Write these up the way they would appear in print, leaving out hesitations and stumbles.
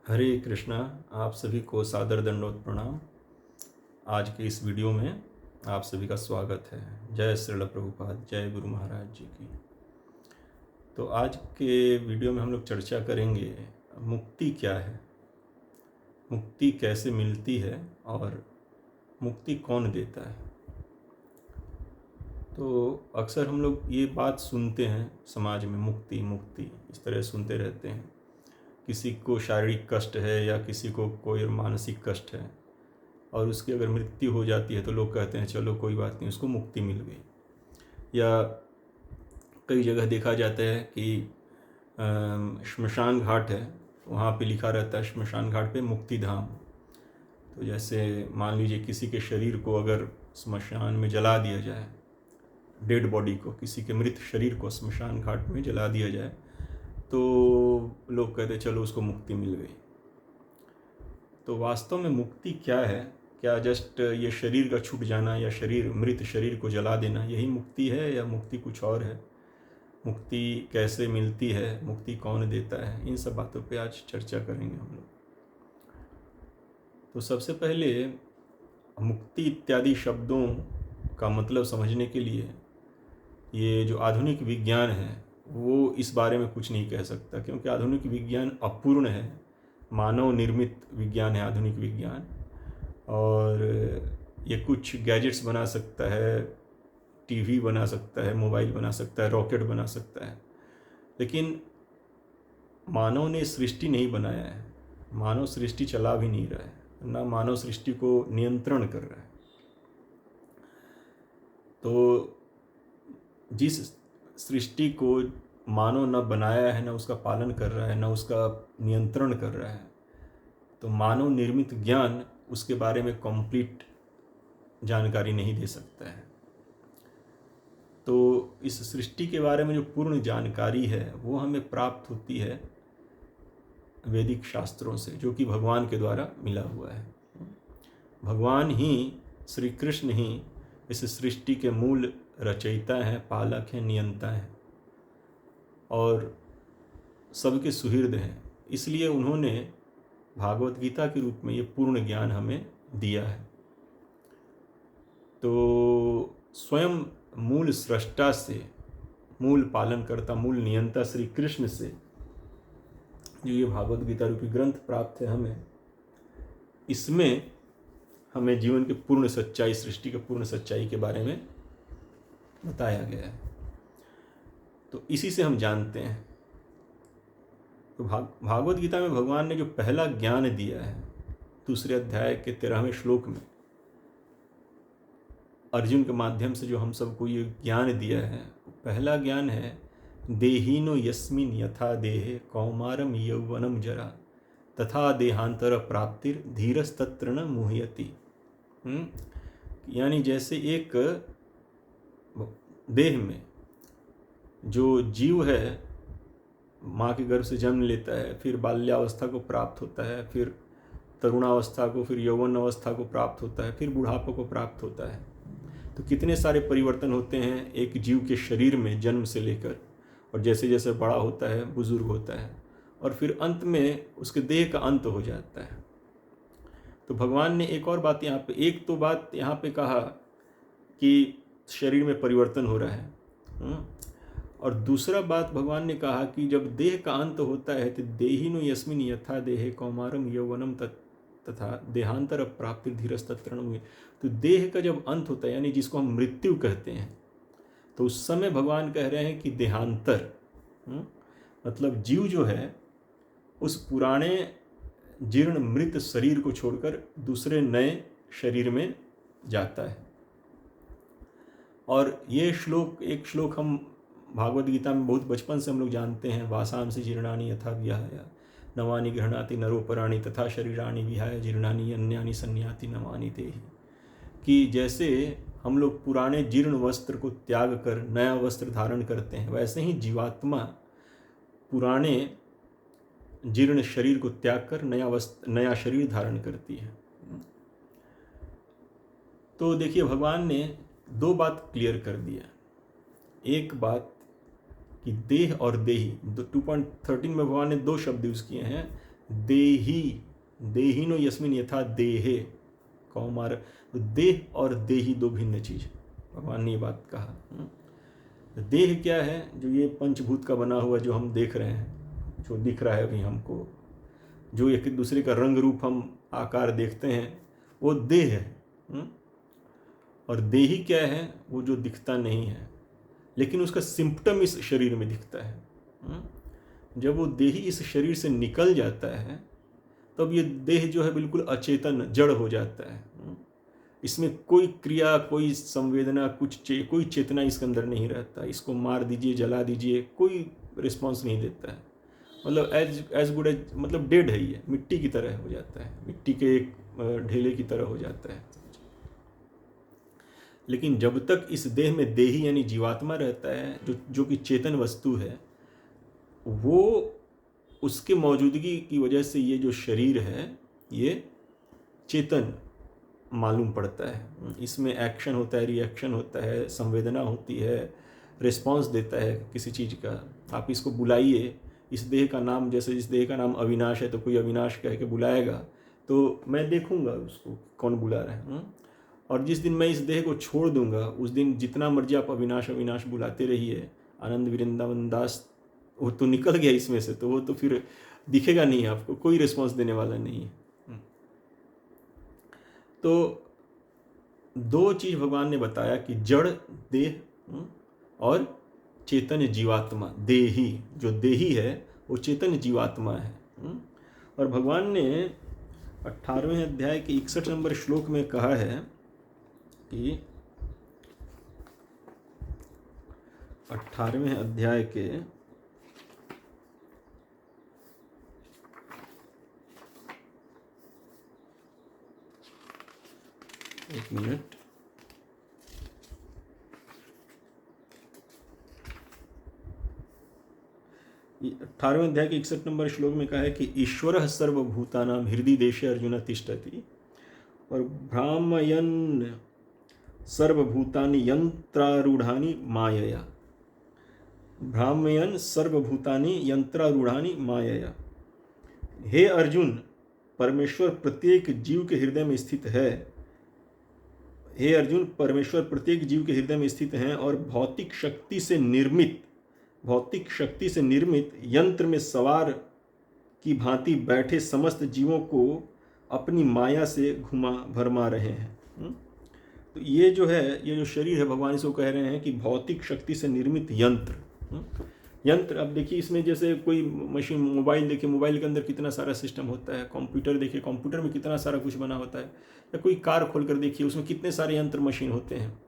हरे कृष्णा। आप सभी को सादर दंडोत प्रणाम। आज के इस वीडियो में आप सभी का स्वागत है। जय श्रील प्रभुपाद, जय गुरु महाराज जी की। तो आज के वीडियो में हम लोग चर्चा करेंगे मुक्ति क्या है, मुक्ति कैसे मिलती है और मुक्ति कौन देता है। तो अक्सर हम लोग ये बात सुनते हैं समाज में, मुक्ति मुक्ति इस तरह सुनते रहते हैं। किसी को शारीरिक कष्ट है या किसी को कोई मानसिक कष्ट है और उसकी अगर मृत्यु हो जाती है तो लोग कहते हैं चलो कोई बात नहीं, उसको मुक्ति मिल गई। या कई जगह देखा जाता है कि श्मशान घाट है, वहाँ पे लिखा रहता है श्मशान घाट पे मुक्ति धाम। तो जैसे मान लीजिए किसी के शरीर को अगर श्मशान में जला दिया जाए, डेड बॉडी को, किसी के मृत शरीर को श्मशान घाट में जला दिया जाए तो लोग कहते चलो उसको मुक्ति मिल गई। तो वास्तव में मुक्ति क्या है? क्या जस्ट ये शरीर का छूट जाना या मृत शरीर को जला देना यही मुक्ति है, या मुक्ति कुछ और है? मुक्ति कैसे मिलती है, मुक्ति कौन देता है, इन सब बातों पे आज चर्चा करेंगे हम लोग। तो सबसे पहले मुक्ति इत्यादि शब्दों का मतलब समझने के लिए ये जो आधुनिक विज्ञान है वो इस बारे में कुछ नहीं कह सकता, क्योंकि आधुनिक विज्ञान अपूर्ण है, मानव निर्मित विज्ञान है आधुनिक विज्ञान। और ये कुछ गैजेट्स बना सकता है, टीवी बना सकता है, मोबाइल बना सकता है, रॉकेट बना सकता है, लेकिन मानव ने सृष्टि नहीं बनाया है, मानव सृष्टि चला भी नहीं रहा है, ना मानव सृष्टि को नियंत्रण कर रहा है। तो जिस सृष्टि को मानव न बनाया है, न उसका पालन कर रहा है, न उसका नियंत्रण कर रहा है, तो मानव निर्मित ज्ञान उसके बारे में कंप्लीट जानकारी नहीं दे सकता है। तो इस सृष्टि के बारे में जो पूर्ण जानकारी है वो हमें प्राप्त होती है वैदिक शास्त्रों से, जो कि भगवान के द्वारा मिला हुआ है। भगवान ही, श्री कृष्ण ही इस सृष्टि के मूल रचयिता हैं, पालक हैं, नियंता हैं और सबके सुहृद हैं। इसलिए उन्होंने भागवत गीता के रूप में ये पूर्ण ज्ञान हमें दिया है। तो स्वयं मूल सृष्टा से, मूल पालनकर्ता, मूल नियंता श्री कृष्ण से जो ये भागवत गीता रूपी ग्रंथ प्राप्त है हमें, इसमें हमें जीवन के पूर्ण सच्चाई, सृष्टि के पूर्ण सच्चाई के बारे में बताया गया है। तो इसी से हम जानते हैं। तो भागवत गीता में भगवान ने जो पहला ज्ञान दिया है, दूसरे अध्याय के 13वें श्लोक में अर्जुन के माध्यम से जो हम सबको ये ज्ञान दिया है, पहला ज्ञान है देहिनो यस्मिन यथा देहे कौमारम यौवनम जरा तथा देहांतर प्राप्तिर धीरस्तत्र न मुह्यति। यानी जैसे एक देह में जो जीव है माँ के गर्भ से जन्म लेता है, फिर बाल्यावस्था को प्राप्त होता है, फिर तरुणावस्था को, फिर यौवन अवस्था को प्राप्त होता है, फिर बुढ़ापा को प्राप्त होता है। तो कितने सारे परिवर्तन होते हैं एक जीव के शरीर में जन्म से लेकर, और जैसे जैसे बड़ा होता है, बुजुर्ग होता है, और फिर अंत में उसके देह का अंत हो जाता है। तो भगवान ने एक और बात यहाँ पे, एक तो बात यहाँ पे कहा कि शरीर में परिवर्तन हो रहा है, और दूसरा बात भगवान ने कहा कि जब देह का अंत होता है तो देहिनो यस्मिन यथा देहे कौमारम यौवनम तथा देहांतर प्राप्ति धीरस्तत्र न मुह्यति। तो देह का जब अंत होता है, यानी जिसको हम मृत्यु कहते हैं, तो उस समय भगवान कह रहे हैं कि देहांतर मतलब जीव जो है उस पुराने जीर्ण मृत शरीर को छोड़कर दूसरे नए शरीर में जाता है। और ये श्लोक, एक श्लोक हम भागवत गीता में बहुत बचपन से हम लोग जानते हैं, वासांसि जीर्णानि यथा विहाय नवानि गृह्णाति नरोपराणि तथा शरीराणि विहाय जीर्णानि अन्यानि संयाति नवानि देहि। कि जैसे हम लोग पुराने जीर्ण वस्त्र को त्याग कर नया वस्त्र धारण करते हैं, वैसे ही जीवात्मा पुराने जीर्ण शरीर को त्याग कर नया शरीर धारण करती है। तो देखिए भगवान ने दो बात क्लियर कर दिया। एक बात कि देह और देही, 2.13 में भगवान ने दो शब्द यूज किए हैं, देही देहिनो यस्मिन यथा देहे कौमार। देह और देही दो भिन्न चीज, भगवान ने ये बात कहा। देह क्या है? जो ये पंचभूत का बना हुआ जो हम देख रहे हैं, जो दिख रहा है अभी हमको, जो एक दूसरे का रंग रूप हम आकार देखते हैं, वो देह है। और देही क्या है? वो जो दिखता नहीं है लेकिन उसका सिम्पटम इस शरीर में दिखता है। जब वो देही इस शरीर से निकल जाता है तब ये देह जो है बिल्कुल अचेतन जड़ हो जाता है। इसमें कोई क्रिया, कोई संवेदना, कोई चेतना इसके अंदर नहीं रहता। इसको मार दीजिए, जला दीजिए, कोई रिस्पॉन्स नहीं देता है। मतलब एज गुड एज, मतलब डेड है, ये मिट्टी की तरह हो जाता है, मिट्टी के एक ढेले की तरह हो जाता है। लेकिन जब तक इस देह में देही यानी जीवात्मा रहता है, जो कि चेतन वस्तु है, वो उसके मौजूदगी की वजह से ये जो शरीर है ये चेतन मालूम पड़ता है। इसमें एक्शन होता है, रिएक्शन होता है, संवेदना होती है, रिस्पॉन्स देता है किसी चीज़ का। आप इसको बुलाइए, इस देह का नाम, जैसे इस देह का नाम अविनाश है तो कोई अविनाश कह के बुलाएगा तो मैं देखूंगा उसको कौन बुला रहा है। और जिस दिन मैं इस देह को छोड़ दूंगा उस दिन जितना मर्जी आप अविनाश अविनाश बुलाते रहिए, आनंद वृंदावन दास, वो तो निकल गया इसमें से, तो वो तो फिर दिखेगा नहीं, आपको कोई रिस्पॉन्स देने वाला नहीं है। तो दो चीज भगवान ने बताया कि जड़ देह और चेतन जीवात्मा। देही, जो देही है वो चेतन जीवात्मा है। और भगवान ने 18वें अध्याय के 61 नंबर श्लोक में कहा है कि 18वें अध्याय के 18वें अध्याय के 61 नंबर श्लोक में कहा है कि ईश्वरः सर्वभूतानां हृदि देशे अर्जुन तिष्ठति और भ्रामयन् सर्वभूतानि यंत्रारूढ़ानि मायया। भ्रामयन् सर्वभूतानि यंत्रारूढ़ानि मायया। हे अर्जुन, परमेश्वर प्रत्येक जीव के हृदय में स्थित है। हे अर्जुन, परमेश्वर प्रत्येक जीव के हृदय में स्थित हैं और भौतिक शक्ति से निर्मित यंत्र में सवार की भांति बैठे समस्त जीवों को अपनी माया से घुमा भरमा रहे हैं। तो ये जो है, ये जो शरीर है, भगवान इसको कह रहे हैं कि भौतिक शक्ति से निर्मित यंत्र। अब देखिए इसमें जैसे कोई मशीन, मोबाइल देखिए, मोबाइल के अंदर कितना सारा सिस्टम होता है। कंप्यूटर देखिए, कंप्यूटर में कितना सारा कुछ बना होता है। या कोई कार खोल कर देखिए, उसमें कितने सारे यंत्र मशीन होते हैं।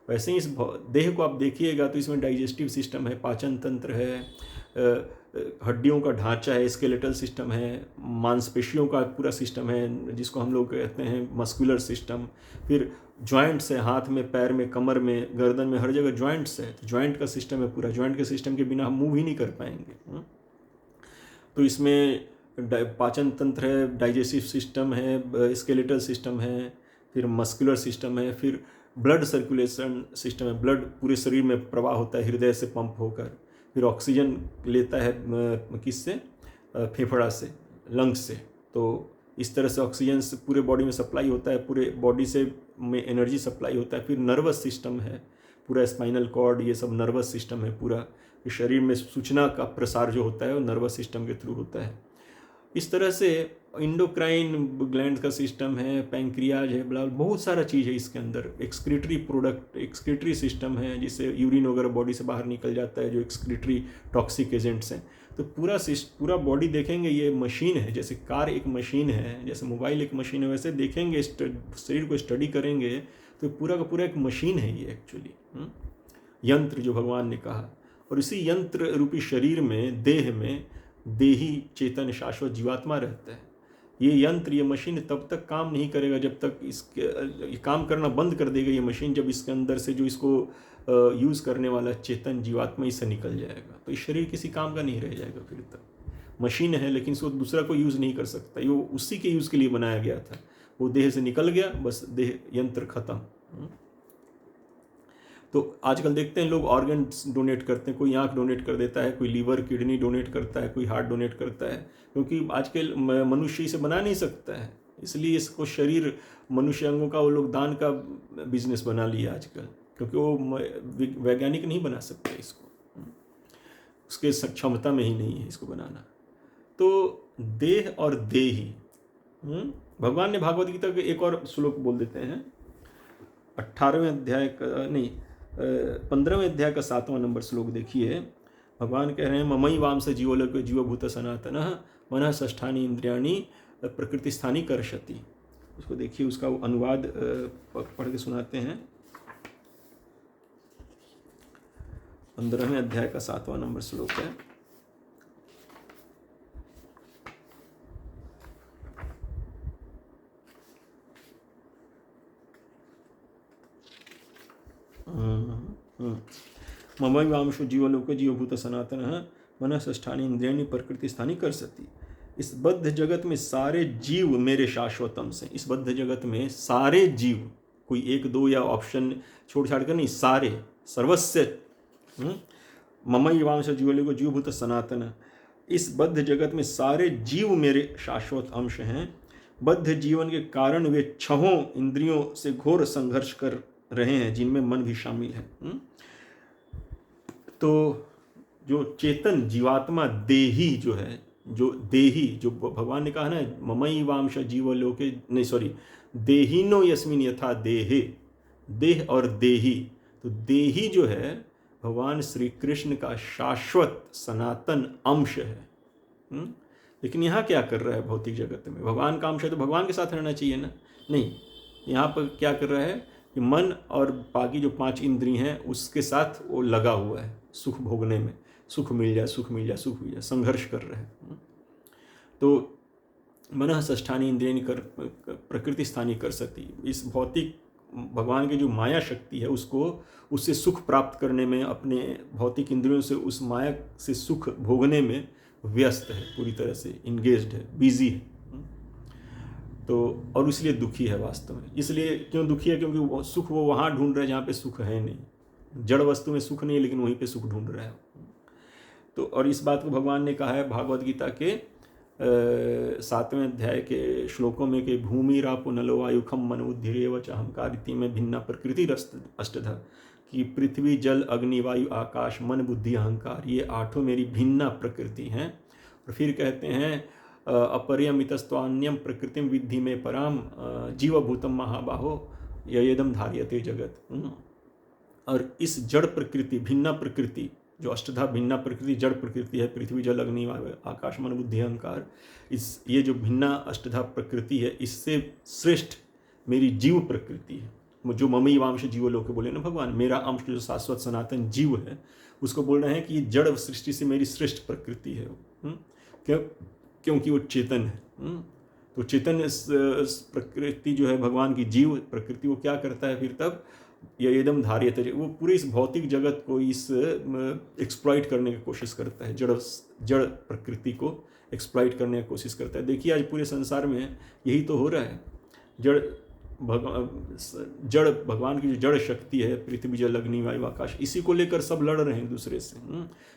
वैसे ही इस देह को आप देखिएगा तो इसमें डाइजेस्टिव सिस्टम है, पाचन तंत्र है, हड्डियों का ढांचा है, स्केलेटल सिस्टम है, मांसपेशियों का पूरा सिस्टम है जिसको हम लोग कहते हैं मस्कुलर सिस्टम। फिर जॉइंट्स है, हाथ में, पैर में, कमर में, गर्दन में, हर जगह जॉइंट्स है। तो जॉइंट का सिस्टम है पूरा। जॉइंट के सिस्टम के बिना हम मूव ही नहीं कर पाएंगे। तो इसमें पाचन तंत्र है, डाइजेस्टिव सिस्टम है, स्केलेटल सिस्टम है, फिर मस्कुलर सिस्टम है, फिर ब्लड सर्कुलेशन सिस्टम है। ब्लड पूरे शरीर में प्रवाह होता है हृदय से पंप होकर। फिर ऑक्सीजन लेता है किससे? फेफड़ा से, लंग्स से। तो इस तरह से ऑक्सीजन से पूरे बॉडी में सप्लाई होता है, पूरे बॉडी से में एनर्जी सप्लाई होता है। फिर नर्वस सिस्टम है, पूरा स्पाइनल कॉर्ड, ये सब नर्वस सिस्टम है पूरा। शरीर में सूचना का प्रसार जो होता है वो नर्वस सिस्टम के थ्रू होता है। इस तरह से इंडोक्राइन ग्लैंड का सिस्टम है, पैंक्रियाज है, बहुत सारा चीज़ है इसके अंदर। एक्सक्रीटरी प्रोडक्ट, एक्सक्रीटरी सिस्टम है जिससे यूरिन वगैरह बॉडी से बाहर निकल जाता है, जो एक्सक्रीटरी टॉक्सिक एजेंट्स हैं। तो पूरा बॉडी देखेंगे ये मशीन है। जैसे कार एक मशीन है, जैसे मोबाइल एक मशीन है, वैसे देखेंगे शरीर को स्टडी करेंगे तो पूरा का पूरा एक मशीन है ये एक्चुअली, यंत्र जो भगवान ने कहा। और इसी यंत्र रूपी शरीर में, देह में देही चेतन शाश्वत जीवात्मा रहता है। ये यंत्र, ये मशीन तब तक काम नहीं करेगा जब तक इसके काम करना बंद कर देगा ये मशीन, जब इसके अंदर से जो इसको यूज़ करने वाला चेतन जीवात्मा इससे निकल जाएगा। तो इस शरीर किसी काम का नहीं रह जाएगा। फिर तक मशीन है लेकिन इसको दूसरा कोई यूज़ नहीं कर सकता। ये उसी के यूज़ के लिए बनाया गया था। वो देह से निकल गया, बस देह यंत्र खत्म। तो आजकल देखते हैं लोग ऑर्गन डोनेट करते हैं, कोई आंख डोनेट कर देता है, कोई लीवर किडनी डोनेट करता है, कोई हार्ट डोनेट करता है, क्योंकि आजकल मनुष्य इसे बना नहीं सकता है, इसलिए इसको शरीर मनुष्य अंगों का वो लोग दान का बिजनेस बना लिया आजकल, क्योंकि वो वैज्ञानिक नहीं बना सकते इसको, उसके क्षमता में ही नहीं है इसको बनाना। तो देह और देही, भगवान ने भागवत गीता के एक और श्लोक बोल देते हैं, 18वें अध्याय का नहीं 15वें अध्याय का 7वां नंबर श्लोक देखिए। भगवान कह रहे हैं ममई वांस जीवलोक जीवभूत सनातन मनः षष्ठानि इंद्रियाणि प्रकृति स्थानी कर्षति। उसको देखिए, उसका अनुवाद पढ़ के सुनाते हैं। 15वें अध्याय का 7वां नंबर श्लोक है। ममई वांशो जीवलोक जीवभूत सनातन मनः षष्ठानि इंद्रियाणि प्रकृति स्थानी कर्षति। इस बद्ध जगत में सारे जीव मेरे शाश्वत अंश हैं। इस बद्ध जगत में सारे जीव, कोई एक दो या ऑप्शन छोड़ छाड़ कर नहीं, सारे सर्वस्व। ममई वांश जीवलोक जीवभूत सनातन, इस बद्ध जगत में सारे जीव मेरे शाश्वत अंश हैं। बद्ध जीवन के कारण वे छहों इंद्रियों से घोर संघर्ष कर रहे हैं, जिनमें मन भी शामिल है। तो जो चेतन जीवात्मा देही जो है, जो देही, जो भगवान ने कहा ना ममई वांश जीवलोके, नहीं सॉरी, देहिनो यस्मिन यथा देहे, देह और देही। तो देही जो है भगवान श्री कृष्ण का शाश्वत सनातन अंश है। लेकिन यहाँ क्या कर रहा है भौतिक जगत में? भगवान का अंश है तो भगवान के साथ रहना चाहिए ना, नहीं, यहाँ पर क्या कर रहा है कि मन और बाकी जो 5 इंद्रिय हैं उसके साथ वो लगा हुआ है सुख भोगने में, सुख मिल जाए, सुख मिल जाए, सुख मिल जाए, संघर्ष कर रहे हैं। तो मनः षष्ठानि इंद्रियाणि प्रकृति स्थानी कर्षति। इस भौतिक भगवान की जो माया शक्ति है उसको, उससे सुख प्राप्त करने में, अपने भौतिक इंद्रियों से उस माया से सुख भोगने में व्यस्त है, पूरी तरह से इंगेज्ड है, बिजी है। तो और इसलिए दुखी है वास्तव में। इसलिए क्यों दुखी है? क्योंकि वो सुख वो वहाँ ढूंढ रहा है जहाँ पे सुख है नहीं। जड़ वस्तु में सुख नहीं है, लेकिन वहीं पे सुख ढूंढ रहा है। तो और इस बात को भगवान ने कहा है भागवत गीता के 7वें अध्याय के श्लोकों में कि भूमि रापो नलो वायुखम मन बुद्धिरेव च अहंकारिति में भिन्ना प्रकृति अष्टधा, कि पृथ्वी जल अग्नि वायु आकाश मन बुद्धि अहंकार, ये 8 मेरी भिन्ना प्रकृति हैं। और फिर कहते हैं अपरियमितस्त्वान्यम प्रकृतिम विद्धि में पराम जीवभूतम महाबाहो ययेदम धार्यते जगत। और इस जड़ प्रकृति, भिन्ना प्रकृति, जो अष्टधा भिन्ना प्रकृति जड़ प्रकृति है, पृथ्वी जल अग्नि आकाश मन बुद्धि अहंकार, इस ये जो भिन्ना अष्टधा प्रकृति है, इससे श्रेष्ठ मेरी जीव प्रकृति है। जो ममई वांश जीवलोक बोले ना भगवान, मेरा अंश जो शाश्वत सनातन जीव है, उसको बोल रहे हैं कि जड़ सृष्टि से मेरी श्रेष्ठ प्रकृति है। क्यों? क्योंकि वो चेतन है। तो चेतन प्रकृति जो है भगवान की जीव प्रकृति, वो क्या करता है फिर तब? ये एकदम धार्यते, वो पूरे इस भौतिक जगत को इस एक्सप्लॉइट करने की कोशिश करता है, जड़ प्रकृति को एक्सप्लॉइट करने की कोशिश करता है। देखिए आज पूरे संसार में यही तो हो रहा है। जड़ भगवान की जो जड़ शक्ति है, पृथ्वी जल अग्नि वायु आकाश, इसी को लेकर सब लड़ रहे हैं एक दूसरे से।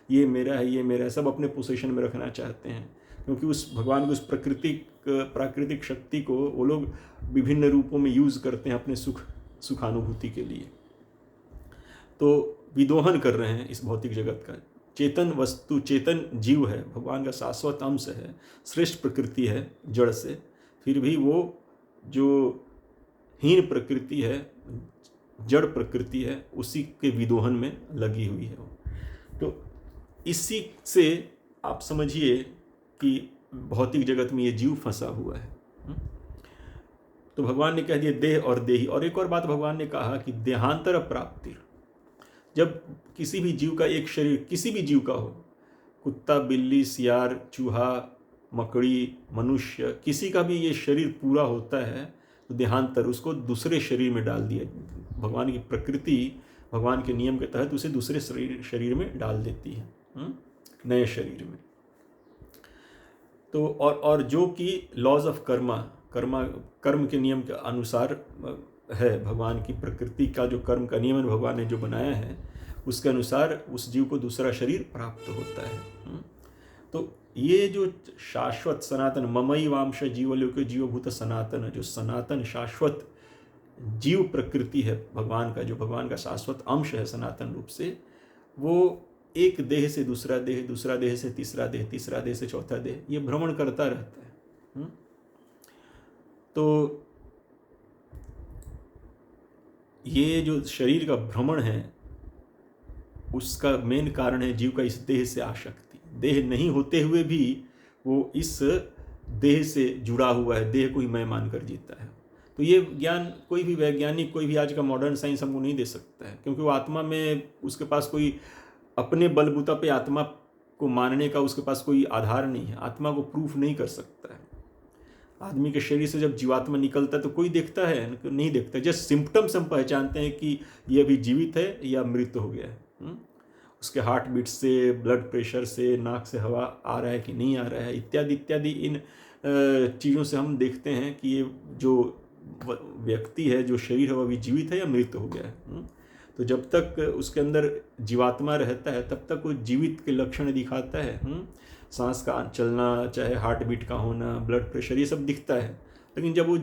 ये मेरा है, ये मेरा है, सब अपने पोजीशन में रखना चाहते हैं, क्योंकि उस भगवान की उस प्राकृतिक शक्ति को वो लोग विभिन्न रूपों में यूज करते हैं अपने सुखानुभूति के लिए। तो विदोहन कर रहे हैं इस भौतिक जगत का। चेतन वस्तु, चेतन जीव है, भगवान का शाश्वत अंश है, श्रेष्ठ प्रकृति है जड़ से, फिर भी वो जो हीन प्रकृति है, जड़ प्रकृति है, उसी के विदोहन में लगी हुई है। तो इसी से आप समझिए कि भौतिक जगत में ये जीव फंसा हुआ है। तो भगवान ने कह दिया देह और देही। और एक और बात भगवान ने कहा कि देहांतर प्राप्ति, जब किसी भी जीव का एक शरीर, किसी भी जीव का हो, कुत्ता बिल्ली सियार चूहा मकड़ी मनुष्य, किसी का भी ये शरीर पूरा होता है तो देहांतर, उसको दूसरे शरीर में डाल दिया। भगवान की प्रकृति भगवान के नियम के तहत उसे दूसरे शरीर में डाल देती है, नए शरीर में। तो और जो कि लॉज ऑफ कर्म के नियम के अनुसार है, भगवान की प्रकृति का जो कर्म का नियमन भगवान ने जो बनाया है उसके अनुसार उस जीव को दूसरा शरीर प्राप्त होता है। तो ये जो शाश्वत सनातन ममई वांश जीवलोके जीवभूत सनातन, जो सनातन शाश्वत जीव प्रकृति है भगवान का, जो भगवान का शाश्वत अंश है सनातन रूप से, वो एक देह से दूसरा देह, दूसरा देह से तीसरा देह, तीसरा देह से चौथा देह, ये भ्रमण करता रहता है। तो ये जो शरीर का भ्रमण है उसका मेन कारण है जीव का इस देह से आसक्ति। देह नहीं होते हुए भी वो इस देह से जुड़ा हुआ है, देह को ही मैं मानकर जीता है। तो ये ज्ञान कोई भी वैज्ञानिक, कोई भी आज का मॉडर्न साइंस हमको नहीं दे सकता है, क्योंकि वो आत्मा में उसके पास कोई अपने बलबूता पे आत्मा को मानने का उसके पास कोई आधार नहीं है, आत्मा को प्रूफ नहीं कर सकता है। आदमी के शरीर से जब जीवात्मा निकलता है तो कोई देखता है? नहीं देखता। जस्ट सिम्टम्स हम पहचानते हैं कि ये अभी जीवित है या मृत हो गया है। उसके हार्ट बीट से, ब्लड प्रेशर से, नाक से हवा आ रहा है कि नहीं आ रहा है, इत्यादि इत्यादि इन चीज़ों से हम देखते हैं कि ये जो व्यक्ति है, जो शरीर है, वो अभी जीवित है या मृत हो गया है। तो जब तक उसके अंदर जीवात्मा रहता है तब तक वो जीवित के लक्षण दिखाता है। सांस का चलना, चाहे हार्ट बीट का होना, ब्लड प्रेशर, ये सब दिखता है। लेकिन जब वो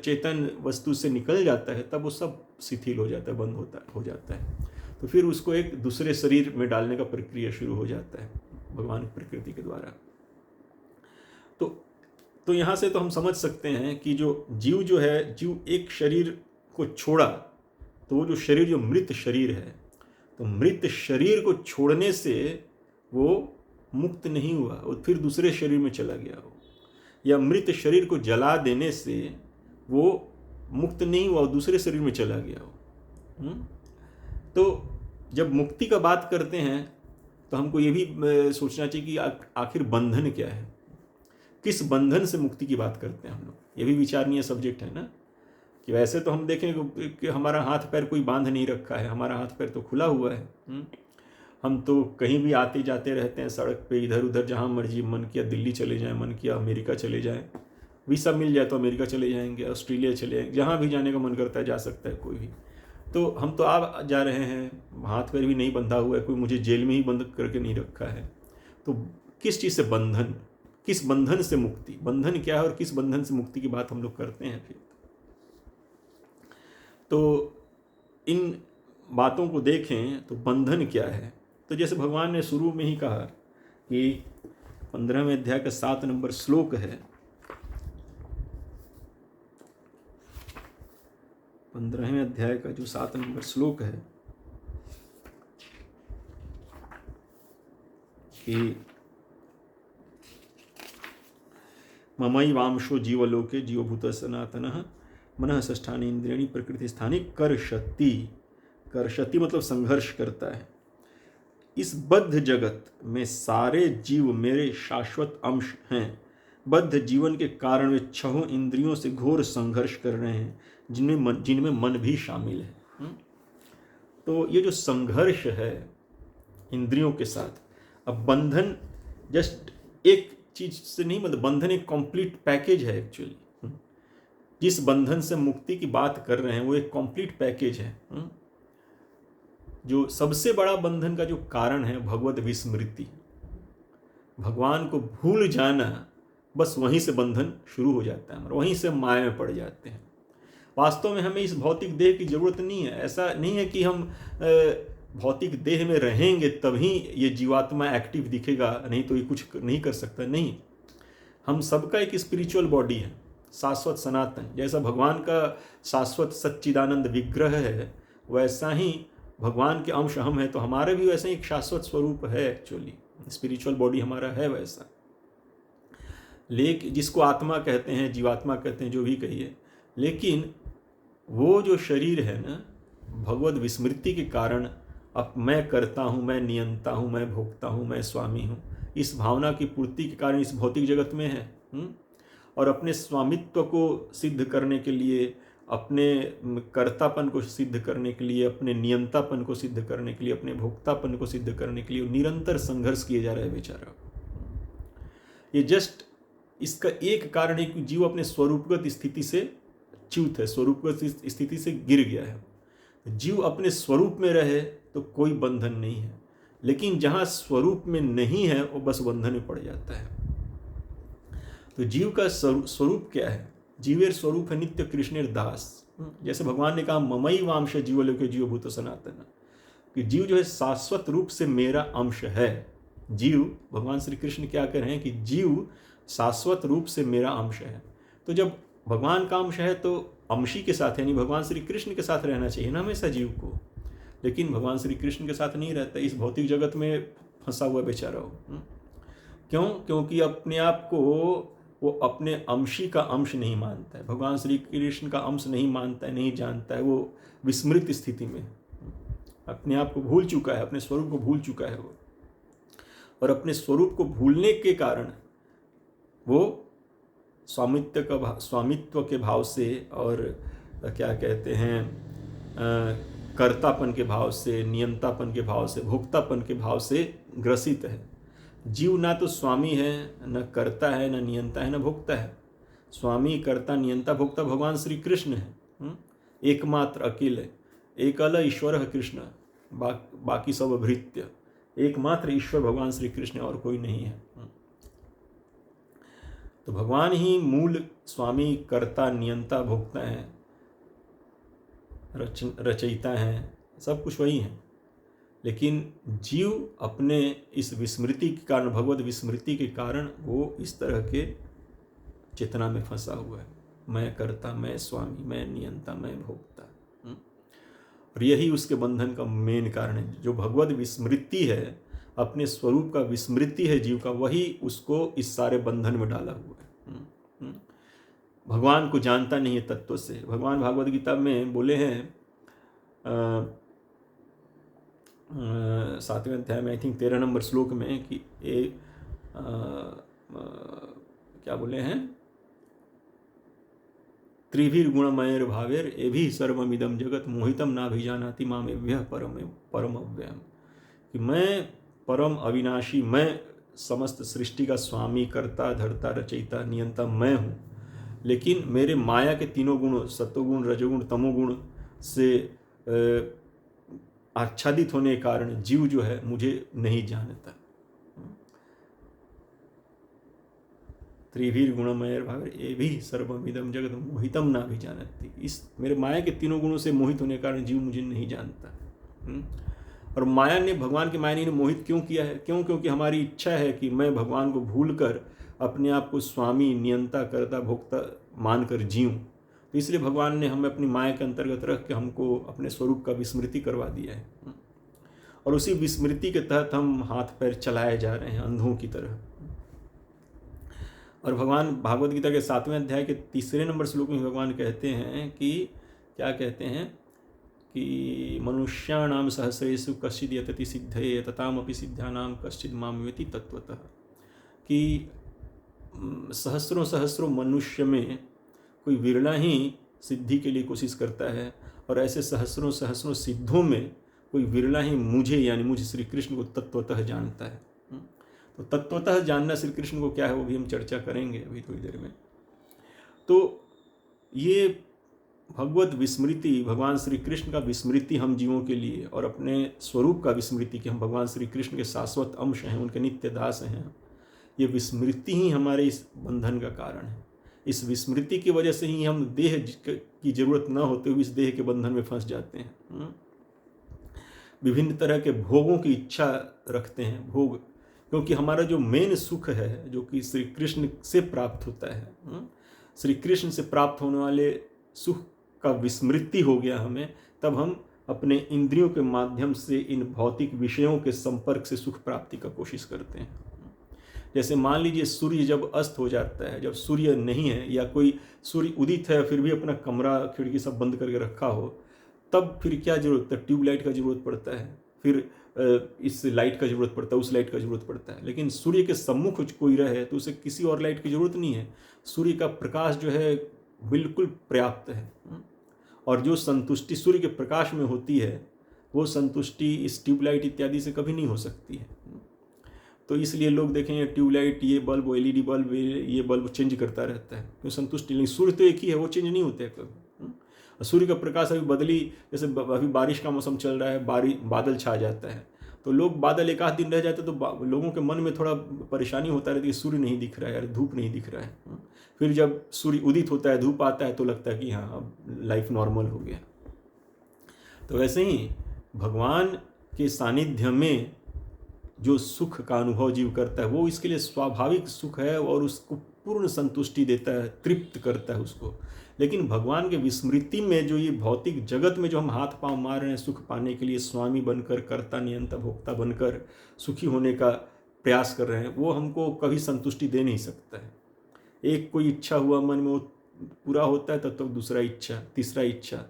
चेतन वस्तु से निकल जाता है तब वो सब शिथिल हो जाता है, बंद हो जाता है। तो फिर उसको एक दूसरे शरीर में डालने का प्रक्रिया शुरू हो जाता है भगवान की प्रकृति के द्वारा। तो यहाँ से तो हम समझ सकते हैं कि जो जीव जो है, जीव एक शरीर को छोड़ा तो वो जो शरीर, जो मृत शरीर है, तो मृत शरीर को छोड़ने से वो मुक्त नहीं हुआ, और फिर दूसरे शरीर में चला गया हो, या मृत शरीर को जला देने से वो मुक्त नहीं हुआ और दूसरे शरीर में चला गया हो। तो जब मुक्ति का बात करते हैं तो हमको ये भी सोचना चाहिए कि आखिर बंधन क्या है, किस बंधन से मुक्ति की बात करते हैं हम लोग। ये भी विचारणीय सब्जेक्ट है ना, कि वैसे तो हम देखें कि हमारा हाथ पैर कोई बांध नहीं रखा है, हमारा हाथ पैर तो खुला हुआ है। हम तो कहीं भी आते जाते रहते हैं सड़क पे, इधर उधर, जहाँ मर्जी मन किया दिल्ली चले जाएं, मन किया अमेरिका चले जाएं, वीसा मिल जाए तो अमेरिका चले जाएंगे, ऑस्ट्रेलिया चले जाएंगे, जहाँ भी जाने का मन करता है जा सकता है कोई भी। तो हम तो आ जा रहे हैं, हाथ पैर भी नहीं बंधा हुआ है, कोई मुझे जेल में ही बंद करके नहीं रखा है। तो किस चीज़ से बंधन, किस बंधन से मुक्ति, बंधन क्या है और किस बंधन से मुक्ति की बात हम लोग करते हैं फिर। तो इन बातों को देखें तो बंधन क्या है। तो जैसे भगवान ने शुरू में ही कहा कि 15वें अध्याय का 7 नंबर श्लोक है, 15वें अध्याय का जो 7 नंबर श्लोक है कि ममई वांशो जीवलोके जीवभूत सनातनः मनः षष्ठानि इंद्रियाणि प्रकृति स्थानी कर्षति। कर्षति मतलब संघर्ष करता है। इस बद्ध जगत में सारे जीव मेरे शाश्वत अंश हैं। बद्ध जीवन के कारण वे 6 इंद्रियों से घोर संघर्ष कर रहे हैं, जिनमें मन भी शामिल है। तो ये जो संघर्ष है इंद्रियों के साथ, अब बंधन जस्ट एक चीज से नहीं, मतलब बंधन एक कंप्लीट पैकेज है एक्चुअली। जिस बंधन से मुक्ति की बात कर रहे हैं वो एक कंप्लीट पैकेज है। जो सबसे बड़ा बंधन का जो कारण है भगवत विस्मृति, भगवान को भूल जाना, बस वहीं से बंधन शुरू हो जाता है, वहीं से माया में पड़ जाते हैं। वास्तव में हमें इस भौतिक देह की जरूरत नहीं है। ऐसा नहीं है कि हम भौतिक देह में रहेंगे तभी ये जीवात्मा एक्टिव दिखेगा, नहीं तो ये कुछ नहीं कर सकता। नहीं, हम सबका एक स्पिरिचुअल बॉडी है, शाश्वत सनातन। जैसा भगवान का शाश्वत सच्चिदानंद विग्रह है, वैसा ही भगवान के अंश हम हैं, तो हमारे भी वैसे ही एक शाश्वत स्वरूप है एक्चुअली, स्पिरिचुअल बॉडी हमारा है वैसा। लेकिन जिसको आत्मा कहते हैं, जीवात्मा कहते हैं, जो भी कहिए, लेकिन वो जो शरीर है ना, भगवत विस्मृति के कारण अब मैं करता हूँ, मैं नियंता हूँ, मैं भोगता हूँ, मैं स्वामी हूँ, इस भावना की पूर्ति के कारण इस भौतिक जगत में है। और अपने स्वामित्व को सिद्ध करने के लिए, अपने कर्तापन को सिद्ध करने के लिए, अपने नियंतापन को सिद्ध करने के लिए, अपने भोक्तापन को सिद्ध करने के लिए निरंतर संघर्ष किए जा रहा है बेचारा। ये जस्ट इसका एक कारण है कि जीव अपने स्वरूपगत स्थिति से च्युत है, स्वरूप की स्थिति से गिर गया है। जीव अपने स्वरूप में रहे तो कोई बंधन नहीं है, लेकिन जहाँ स्वरूप में नहीं है वो बस बंधन में पड़ जाता है। तो जीव का स्वरूप क्या है? जीवेर स्वरूप है नित्य कृष्णेर दास। जैसे भगवान ने कहा ममई वांश जीवलोके जीवभूत सनातन, कि जीव जो है शाश्वत रूप से मेरा अंश है। जीव, भगवान श्री कृष्ण क्या कह रहे हैं कि जीव शाश्वत रूप से मेरा अंश है। तो जब भगवान का अंश है तो अंशी के साथ, यानी भगवान श्री कृष्ण के साथ रहना चाहिए ना हमेशा जीव को, लेकिन भगवान श्री कृष्ण के साथ नहीं रहता, इस भौतिक जगत में फंसा हुआ बेचारा हो। क्यों? क्योंकि अपने आप को वो अपने अंशी का अंश नहीं मानता है, भगवान श्री कृष्ण का अंश नहीं मानता है, नहीं जानता है, वो विस्मृत स्थिति में अपने आप को भूल चुका है, अपने स्वरूप को भूल चुका है वो। और अपने स्वरूप को भूलने के कारण वो स्वामित्व के भाव से और क्या कहते हैं कर्तापन के भाव से, नियंतापन के भाव से, भोक्तापन के भाव से ग्रसित है। जीव ना तो स्वामी है, न कर्ता है, न नियंता है, न भोक्ता है। स्वामी, कर्ता, नियंता, भोक्ता भगवान श्री कृष्ण है, एकमात्र अकेले, एकल ईश्वर कृष्ण, बाकी सब भृत्य। एकमात्र ईश्वर भगवान श्री कृष्ण, और कोई नहीं है। तो भगवान ही मूल स्वामी, कर्ता, नियंता, भोक्ता हैं, रचयिता हैं, सब कुछ वही हैं। लेकिन जीव अपने इस विस्मृति के कारण, भगवत विस्मृति के कारण वो इस तरह के चेतना में फंसा हुआ है। मैं कर्ता, मैं स्वामी, मैं नियंता, मैं भोक्ता। और यही उसके बंधन का मेन कारण है। जो भगवत विस्मृति है, अपने स्वरूप का विस्मृति है जीव का, वही उसको इस सारे बंधन में डाला हुआ है। भगवान को जानता नहीं है तत्व से। भगवान भागवत गीता में बोले हैं 7वें अध्याय में, आई थिंक 13 नंबर श्लोक में, कि क्या बोले हैं, त्रिभिर गुणमयर भावेर एभि सर्वमिदं जगत मोहितम नाभिजानाति मामेभ्यः परम अव्ययम्, कि मैं परम अविनाशी, मैं समस्त सृष्टि का स्वामी, कर्ता, धर्ता, रचयिता, नियंता मैं हूँ, लेकिन मेरे माया के तीनों गुण, सत्वगुण, रजोगुण, तमोगुण से आच्छादित होने के कारण जीव जो है मुझे नहीं जानता। त्रिभिर गुणमयर भावेर एभि सर्वमिदं जगत मोहितम नाभिजानाति, इस मेरे माया के तीनों गुणों से मोहित होने के कारण जीव मुझे नहीं जानता। और माया ने, भगवान की माया ने मोहित क्यों किया है? क्यों? क्योंकि हमारी इच्छा है कि मैं भगवान को भूलकर अपने आप को स्वामी, नियंता, कर्ता, भोक्ता मानकर जीऊं। तो इसलिए भगवान ने हमें अपनी माया के अंतर्गत रख के हमको अपने स्वरूप का विस्मृति करवा दिया है, और उसी विस्मृति के तहत हम हाथ पैर चलाए जा रहे हैं अंधों की तरह। और भगवान भागवत गीता के 7वें अध्याय के 3 नंबर श्लोक में भगवान कहते हैं कि, क्या कहते हैं, कि मनुष्याणाम सहस्रेषु कश्चिद् यतति सिद्धये ततामपि सिद्धानाम कश्चिद् माम वेति तत्वतः, कि सहस्रों सहस्रों मनुष्य में कोई विरला ही सिद्धि के लिए कोशिश करता है, और ऐसे सहस्रों सहस्रों सिद्धों में कोई विरला ही मुझे, यानी मुझे श्री कृष्ण को तत्वतः जानता है। तो तत्वतः जानना श्री कृष्ण को क्या है वो भी हम चर्चा करेंगे अभी थोड़ी देर में। तो ये भगवत विस्मृति, भगवान श्री कृष्ण का विस्मृति हम जीवों के लिए, और अपने स्वरूप का विस्मृति कि हम भगवान श्री कृष्ण के शाश्वत अंश हैं, उनके नित्य दास हैं, ये विस्मृति ही हमारे इस बंधन का कारण है। इस विस्मृति की वजह से ही हम देह की जरूरत न होते हुए इस देह के बंधन में फंस जाते हैं। विभिन्न तरह के भोगों की इच्छा रखते हैं, भोग, क्योंकि हमारा जो मेन सुख है, जो कि श्री कृष्ण से प्राप्त होता है, श्री कृष्ण से प्राप्त होने वाले सुख का विस्मृति हो गया हमें, तब हम अपने इंद्रियों के माध्यम से इन भौतिक विषयों के संपर्क से सुख प्राप्ति का कोशिश करते हैं। जैसे मान लीजिए सूर्य जब अस्त हो जाता है, जब सूर्य नहीं है, या कोई सूर्य उदित है फिर भी अपना कमरा खिड़की सब बंद करके रखा हो, तब फिर क्या जरूरत है? ट्यूबलाइट का जरूरत पड़ता है, फिर इस लाइट का जरूरत पड़ता है, उस लाइट का जरूरत पड़ता है। लेकिन सूर्य के सम्मुख कोई रहे तो उसे किसी और लाइट की जरूरत नहीं है। सूर्य का प्रकाश जो है बिल्कुल पर्याप्त है, और जो संतुष्टि सूर्य के प्रकाश में होती है वो संतुष्टि इस ट्यूबलाइट इत्यादि से कभी नहीं हो सकती है। तो इसलिए लोग देखेंगे ट्यूबलाइट, ये बल्ब, एलईडी बल्ब, ये बल्ब चेंज करता रहता है, क्यों? संतुष्टि नहीं। सूर्य तो एक ही है, वो चेंज नहीं होते कभी। सूर्य का प्रकाश अभी बदली, जैसे अभी बारिश का मौसम चल रहा है, बादल छा जाता है, तो लोग बादल एक आध दिन रह जाते तो लोगों के मन में थोड़ा परेशानी होता रहती है, सूर्य नहीं दिख रहा है यार, धूप नहीं दिख रहा है। फिर जब सूर्य उदित होता है, धूप आता है, तो लगता है कि हाँ अब लाइफ नॉर्मल हो गया। तो वैसे ही भगवान के सानिध्य में जो सुख का अनुभव जीव करता है, वो इसके लिए स्वाभाविक सुख है और उसको पूर्ण संतुष्टि देता है, तृप्त करता है उसको। लेकिन भगवान के विस्मृति में जो ये भौतिक जगत में जो हम हाथ पांव मार रहे हैं सुख पाने के लिए, स्वामी बनकर, कर्ता नियंता भोक्ता बनकर सुखी होने का प्रयास कर रहे हैं, वो हमको कभी संतुष्टि दे नहीं सकता है। एक कोई इच्छा हुआ मन में, वो पूरा होता है, तब तक दूसरा इच्छा, तीसरा इच्छा,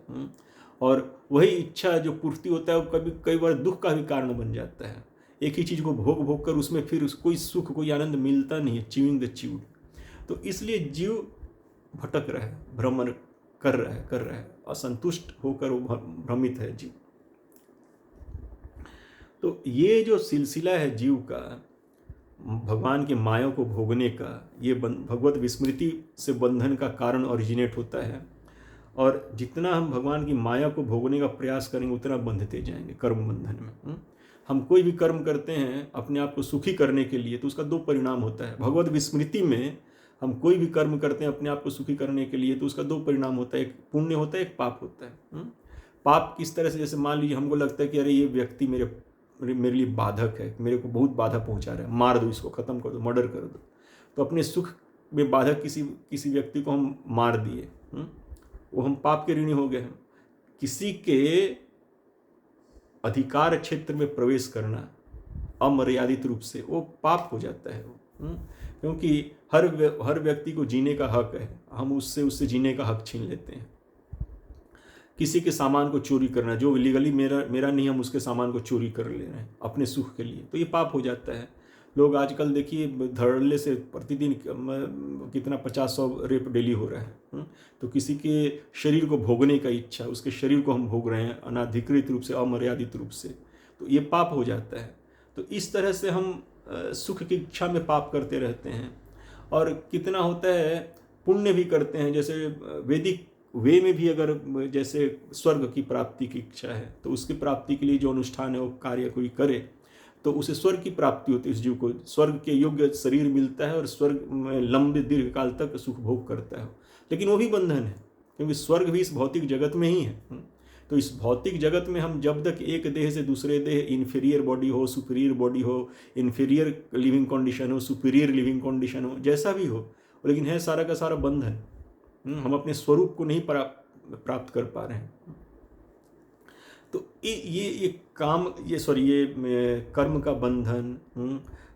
और वही इच्छा जो पूर्ति होता है वो कभी कई बार दुख का भी कारण बन जाता है। एक ही चीज़ को भोग भोग कर उसमें फिर कोई सुख, कोई आनंद मिलता नहीं है, च्यूइंग द च्यूड। तो इसलिए जीव भटक रहा है, भ्रमण कर रहा है, असंतुष्ट होकर वो भ्रमित है जीव। तो ये जो सिलसिला है जीव का, भगवान के माया को भोगने का, ये भगवत विस्मृति से बंधन का कारण ओरिजिनेट होता है। और जितना हम भगवान की माया को भोगने का प्रयास करेंगे उतना बंधते जाएंगे कर्म बंधन में। हम कोई भी कर्म करते हैं अपने आप को सुखी करने के लिए, तो उसका दो परिणाम होता है। भगवत विस्मृति में हम कोई भी कर्म करते हैं अपने आप को सुखी करने के लिए, तो उसका दो परिणाम होता है, एक पुण्य होता है, एक पाप होता है। पाप किस तरह से, जैसे मान लीजिए हमको लगता है कि अरे ये व्यक्ति मेरे लिए बाधक है, मेरे को बहुत बाधा पहुंचा रहा है, मार दो इसको, खत्म कर दो, मर्डर कर दो। तो अपने सुख में बाधक किसी व्यक्ति को हम मार दिए, वो हम पाप के ऋणी हो गए हैं। किसी के अधिकार क्षेत्र में प्रवेश करना अमर्यादित रूप से, वो पाप हो जाता है। क्योंकि हर व्यक्ति को जीने का हक है, हम उससे जीने का हक छीन लेते हैं। किसी के सामान को चोरी करना, जो लीगली मेरा नहीं, हम उसके सामान को चोरी कर ले रहे हैं अपने सुख के लिए, तो ये पाप हो जाता है। लोग आजकल देखिए धड़ल्ले से प्रतिदिन कितना 50-100 रेप डेली हो रहा है। तो किसी के शरीर को भोगने का इच्छा, उसके शरीर को हम भोग रहे हैं अनाधिकृत रूप से, अमर्यादित रूप से, तो ये पाप हो जाता है। तो इस तरह से हम सुख की इच्छा में पाप करते रहते हैं। और कितना होता है पुण्य भी करते हैं, जैसे वैदिक वे में भी अगर जैसे स्वर्ग की प्राप्ति की इच्छा है, तो उसकी प्राप्ति के लिए जो अनुष्ठान है वो कार्य कोई करे, तो उसे स्वर्ग की प्राप्ति होती है। इस जीव को स्वर्ग के योग्य शरीर मिलता है और स्वर्ग में लंबे दीर्घ काल तक सुख भोग करता है। लेकिन वो भी बंधन है, क्योंकि स्वर्ग भी इस भौतिक जगत में ही है। तो इस भौतिक जगत में हम जब तक एक देह से दूसरे देह, इन्फीरियर बॉडी हो, सुपीरियर बॉडी हो, इन्फीरियर लिविंग कंडीशन हो, सुपीरियर लिविंग कंडीशन हो, जैसा भी हो, लेकिन है सारा का सारा बंधन। हम अपने स्वरूप को नहीं प्राप्त कर पा रहे हैं। तो ये कर्म का बंधन,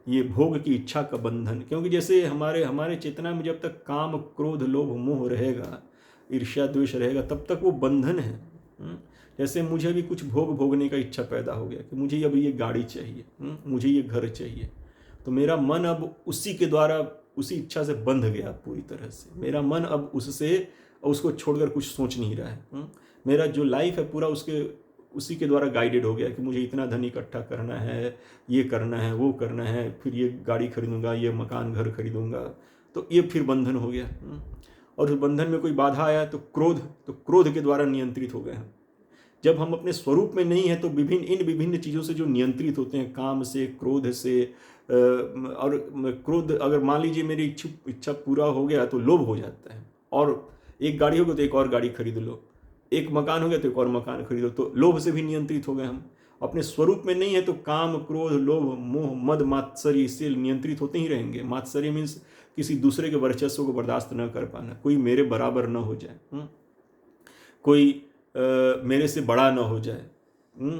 ये भोग की इच्छा का बंधन। क्योंकि जैसे हमारे चेतना में जब तक काम, क्रोध, लोभ, मोह रहेगा, ईर्ष्या, द्वेष रहेगा, तब तक वो बंधन है। जैसे मुझे भी कुछ भोगने का इच्छा पैदा हो गया कि मुझे अब ये गाड़ी चाहिए, मुझे ये घर चाहिए, तो मेरा मन अब उसी के द्वारा, उसी इच्छा से बंध गया पूरी तरह से। मेरा मन अब उसको छोड़कर कुछ सोच नहीं रहा है। मेरा जो लाइफ है पूरा उसी के द्वारा गाइडेड हो गया कि मुझे इतना धन इकट्ठा करना है, ये करना है, वो करना है, फिर ये गाड़ी खरीदूंगा, ये मकान घर खरीदूंगा। तो ये फिर बंधन हो गया। और उस बंधन में कोई बाधा आया तो क्रोध के द्वारा नियंत्रित हो गए हैं। जब हम अपने स्वरूप में नहीं है तो विभिन्न चीज़ों से जो नियंत्रित होते हैं, काम से, क्रोध से, और क्रोध, अगर मान लीजिए मेरी इच्छा पूरा हो गया तो लोभ हो जाता है, और एक गाड़ी हो गई तो एक और गाड़ी खरीद लो, एक मकान हो गया तो एक और मकान खरीदो, तो लोभ से भी नियंत्रित हो गए हम। अपने स्वरूप में नहीं है तो काम, क्रोध, लोभ, मोह, मद, मात्सर्य, इससे नियंत्रित होते ही रहेंगे। मात्सर्य मीन्स किसी दूसरे के वर्चस्व को बर्दाश्त न कर पाना, कोई मेरे बराबर न हो जाए, कोई मेरे से बड़ा न हो जाए,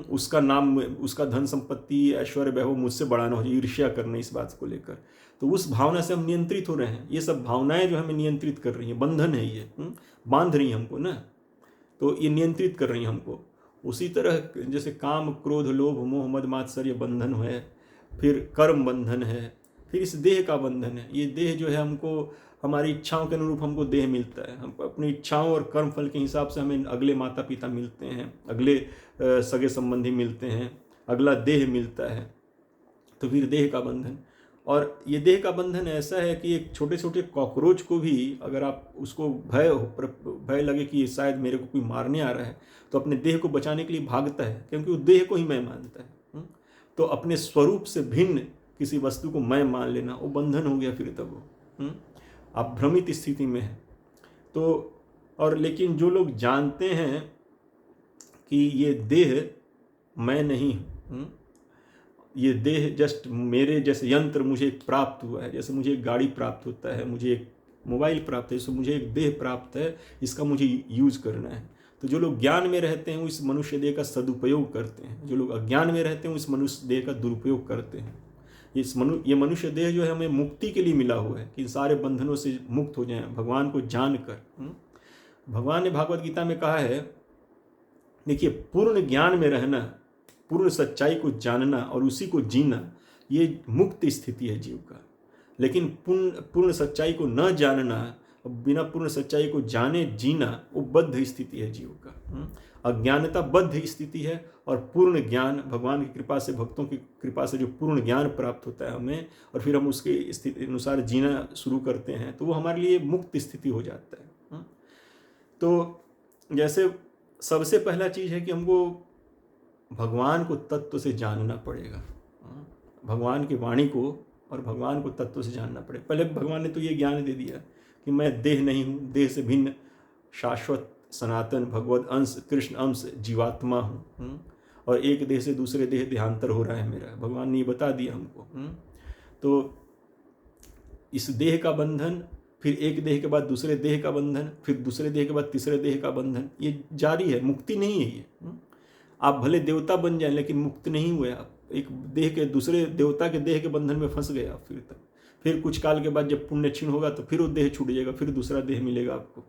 उसका नाम, उसका धन संपत्ति, ऐश्वर्य, वैभव मुझसे बड़ा न हो जाए, ईर्ष्या करना इस बात को लेकर। तो उस भावना से हम नियंत्रित हो रहे हैं। ये सब भावनाएं जो हमें नियंत्रित कर रही हैं, बंधन है ये, बांध रही हैं हमको ना, तो ये नियंत्रित कर रही हैं हमको। उसी तरह जैसे काम, क्रोध, लोभ, मोह, मद, मात्सर्य बंधन है, फिर कर्म बंधन है, फिर इस देह का बंधन है। ये देह जो है हमको हमारी इच्छाओं के अनुरूप हमको देह मिलता है। हम अपनी इच्छाओं और कर्म फल के हिसाब से हमें अगले माता पिता मिलते हैं, अगले सगे संबंधी मिलते हैं, अगला देह मिलता है, तो फिर देह का बंधन। और ये देह का बंधन ऐसा है कि एक छोटे छोटे कॉकरोच को भी अगर आप उसको भय लगे कि शायद मेरे को कोई मारने आ रहा है, तो अपने देह को बचाने के लिए भागता है, क्योंकि वो देह को ही मैं मानता है। तो अपने स्वरूप से भिन्न किसी वस्तु को मैं मान लेना वो बंधन हो गया। फिर तब वो आप भ्रमित स्थिति में है। तो और लेकिन जो लोग जानते हैं कि ये देह मैं नहीं हूँ, ये देह जस्ट मेरे जैसे यंत्र मुझे प्राप्त हुआ है, जैसे मुझे एक गाड़ी प्राप्त होता है, मुझे एक मोबाइल प्राप्त है, जैसे मुझे एक देह प्राप्त है, इसका मुझे यूज करना है। तो जो लोग ज्ञान में रहते हैं वो इस मनुष्य देह का सदुपयोग करते हैं, जो लोग अज्ञान में रहते हैं वो इस मनुष्य देह का दुरुपयोग करते हैं। ये मनुष्य देह जो है हमें मुक्ति के लिए मिला हुआ है कि इन सारे बंधनों से मुक्त हो जाएं भगवान को जानकर। भगवान ने भागवत गीता में कहा है, देखिए, पूर्ण ज्ञान में रहना, पूर्ण सच्चाई को जानना और उसी को जीना, ये मुक्त स्थिति है जीव का। लेकिन पूर्ण सच्चाई को न जानना, बिना पूर्ण सच्चाई को जाने जीना, वो बद्ध स्थिति है जीव का। अज्ञानता बद्ध स्थिति है, और पूर्ण ज्ञान भगवान की कृपा से, भक्तों की कृपा से जो पूर्ण ज्ञान प्राप्त होता है हमें, और फिर हम उसके स्थिति अनुसार जीना शुरू करते हैं, तो वो हमारे लिए मुक्त स्थिति हो जाता है। तो जैसे सबसे पहला चीज़ है कि हमको भगवान को तत्व से जानना पड़ेगा, भगवान की वाणी को और भगवान को तत्व से जानना पड़ेगा। पहले भगवान ने तो ये ज्ञान दे दिया कि मैं देह नहीं हूँ, देह से भिन्न शाश्वत सनातन भगवत अंश, कृष्ण अंश जीवात्मा हूँ, और एक देह से दूसरे देह देहांतर हो रहा है मेरा, भगवान ने ये बता दिया हमको। तो इस देह का बंधन, फिर एक देह के बाद दूसरे देह का बंधन, फिर दूसरे देह के बाद तीसरे देह का बंधन, ये जारी है, मुक्ति नहीं है ये। आप भले देवता बन जाएं लेकिन मुक्त नहीं हुए आप, एक देह के दूसरे देवता के देह के बंधन में फंस गए आप। फिर कुछ काल के बाद जब पुण्य क्षीण होगा तो फिर वो देह छूट जाएगा, फिर दूसरा देह मिलेगा आपको।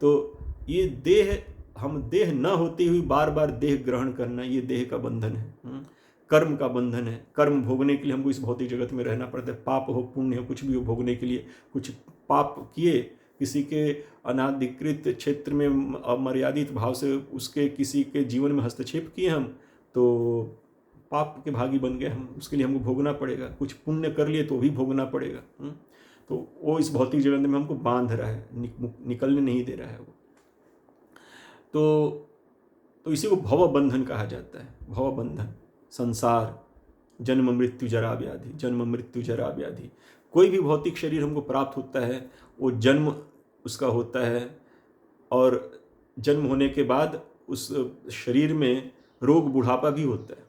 तो ये देह, हम देह न होते हुए बार बार देह ग्रहण करना, ये देह का बंधन है, कर्म का बंधन है। कर्म भोगने के लिए हमको इस भौतिक जगत में रहना पड़ता है, पाप हो पुण्य हो कुछ भी हो, भोगने के लिए। कुछ पाप किए, किसी के अनाधिकृत क्षेत्र में अमर्यादित भाव से उसके किसी के जीवन में हस्तक्षेप किए हम, तो पाप के भागी बन गए हम, उसके लिए हमको भोगना पड़ेगा। कुछ पुण्य कर लिए तो भी भोगना पड़ेगा। तो वो इस भौतिक जगत में हमको बांध रहा है, निकलने नहीं दे रहा है वो। तो इसी को भव बंधन कहा जाता है। भव बंधन, संसार, जन्म मृत्यु जरा व्याधि, जन्म मृत्यु जरा व्याधि। कोई भी भौतिक शरीर हमको प्राप्त होता है, वो जन्म उसका होता है, और जन्म होने के बाद उस शरीर में रोग बुढ़ापा भी होता है।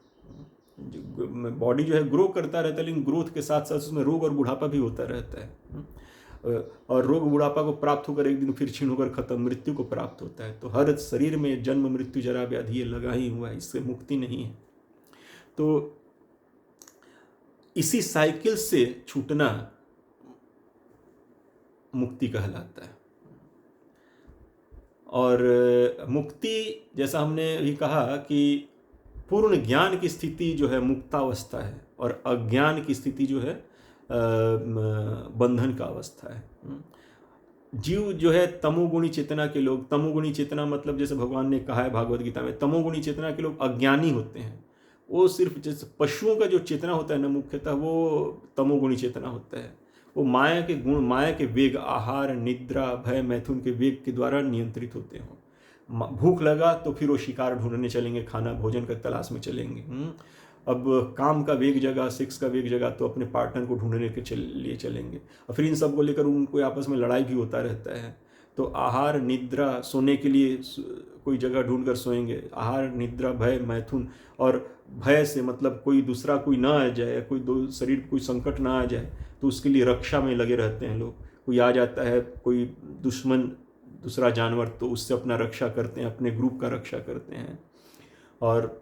बॉडी जो है ग्रो करता रहता है, लेकिन ग्रोथ के साथ साथ उसमें रोग और बुढ़ापा भी होता रहता है। और रोग बुढ़ापा को प्राप्त होकर एक दिन फिर क्षीण होकर खत्म, मृत्यु को प्राप्त होता है। तो हर शरीर में जन्म मृत्यु जरा व्याधि ये लगा ही हुआ है, इससे मुक्ति नहीं है। तो इसी साइकिल से छूटना मुक्ति कहलाता है। और मुक्ति, जैसा हमने अभी कहा कि पूर्ण ज्ञान की स्थिति जो है मुक्तावस्था है, और अज्ञान की स्थिति जो है बंधन का अवस्था है। जीव जो है तमोगुणी चेतना के लोग, तमोगुणी चेतना मतलब जैसे भगवान ने कहा है भागवत गीता में, तमोगुणी चेतना के लोग अज्ञानी होते हैं। वो सिर्फ जैसे पशुओं का जो चेतना होता है ना, मुख्यतः वो तमोगुणी चेतना होता है। वो माया के गुण, माया के वेग, आहार, निद्रा, भय, मैथुन के वेग के द्वारा नियंत्रित होते हैं। भूख लगा तो फिर वो शिकार ढूंढने चलेंगे, खाना भोजन का तलाश में चलेंगे। अब काम का वेग जगह, सेक्स का वेग जगह, तो अपने पार्टनर को ढूंढने के लिए चलेंगे, और फिर इन सब को लेकर उनको आपस में लड़ाई भी होता रहता है। तो आहार, निद्रा, सोने के लिए कोई जगह ढूंढ कर सोएंगे। आहार, निद्रा, भय, मैथुन, और भय से मतलब कोई दूसरा कोई ना आ जाए, कोई शरीर कोई संकट ना आ जाए, तो उसके लिए रक्षा में लगे रहते हैं लोग। कोई आ जाता है, कोई दुश्मन, दूसरा जानवर, तो उससे अपना रक्षा करते हैं, अपने ग्रुप का रक्षा करते हैं। और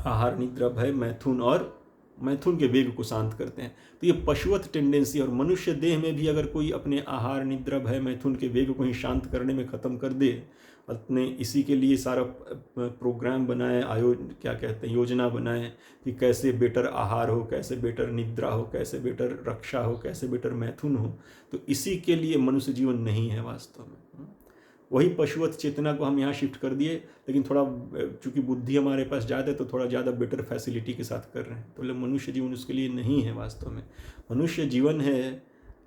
आहार, निद्रा, भय, मैथुन, और मैथुन के वेग को शांत करते हैं। तो ये पशुवत टेंडेंसी, और मनुष्य देह में भी अगर कोई अपने आहार, निद्रा, भय, मैथुन के वेग को ही शांत करने में ख़त्म कर दे, अपने इसी के लिए सारा प्रोग्राम बनाए, क्या कहते हैं, योजना बनाए कि कैसे बेटर आहार हो, कैसे बेटर निद्रा हो, कैसे बेटर रक्षा हो, कैसे बेटर मैथुन हो, तो इसी के लिए मनुष्य जीवन नहीं है वास्तव में। वही पशुवत चेतना को हम यहाँ शिफ्ट कर दिए, लेकिन थोड़ा चूंकि बुद्धि हमारे पास ज़्यादा है तो थोड़ा ज़्यादा बेटर फैसिलिटी के साथ कर रहे हैं। तो मनुष्य जीवन उसके लिए नहीं है। वास्तव में मनुष्य जीवन है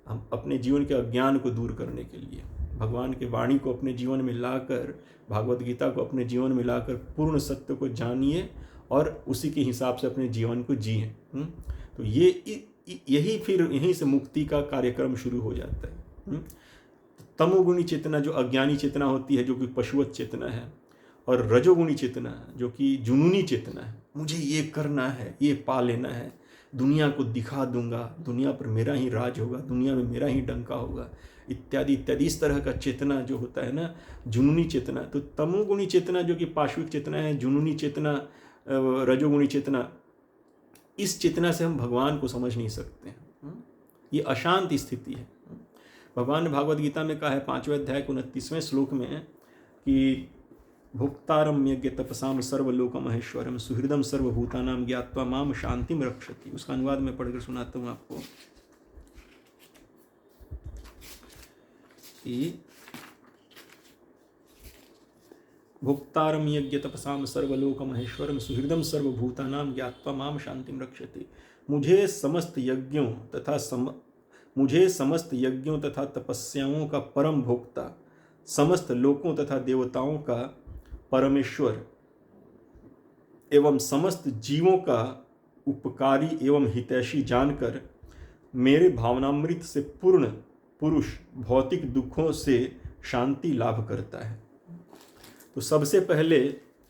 हम अपने जीवन के अज्ञान को दूर करने के लिए, भगवान के वाणी को अपने जीवन में लाकर, भागवत गीता को अपने जीवन में लाकर पूर्ण सत्य को जानिए और उसी के हिसाब से अपने जीवन को जिए। तो यही फिर यहीं से मुक्ति का कार्यक्रम शुरू हो जाता है। तमोगुणी चेतना जो अज्ञानी चेतना होती है, जो कि पशुवत चेतना है, और रजोगुणी चेतना जो कि जुनूनी चेतना है, मुझे ये करना है, ये पा लेना है, दुनिया को दिखा दूंगा, दुनिया पर मेरा ही राज होगा, दुनिया में मेरा ही डंका होगा, इत्यादि इत्यादि। इस तरह का चेतना जो होता है ना, जुनूनी चेतना। तो तमोगुणी चेतना जो कि पाश्विक चेतना है, जुनूनी चेतना, रजोगुणी चेतना, इस चेतना से हम भगवान को समझ नहीं सकते हैं। ये अशांत स्थिति है। भगवान ने भागवत गीता में कहा है 5वें अध्याय के 29वें श्लोक में कि भोक्तारम यज्ञ तपसाम सर्वलोक महेश्वरम सुहृदम सर्वभूतानाम ज्ञात्वा माम शांतिम रक्षति। उसका अनुवाद मैं पढ़कर सुनाता हूँ आपको कि भोक्तारम यज्ञ तपसाम सर्वलोक महेश्वरम सुहृदम सर्वभूतानाम ज्ञात्वा माम शांतिम रक्षति। मुझे समस्त यज्ञों तथा तपस्याओं का परम भोक्ता, समस्त लोकों तथा देवताओं का परमेश्वर एवं समस्त जीवों का उपकारी एवं हितैषी जानकर मेरे भावनामृत से पूर्ण पुरुष भौतिक दुखों से शांति लाभ करता है। तो सबसे पहले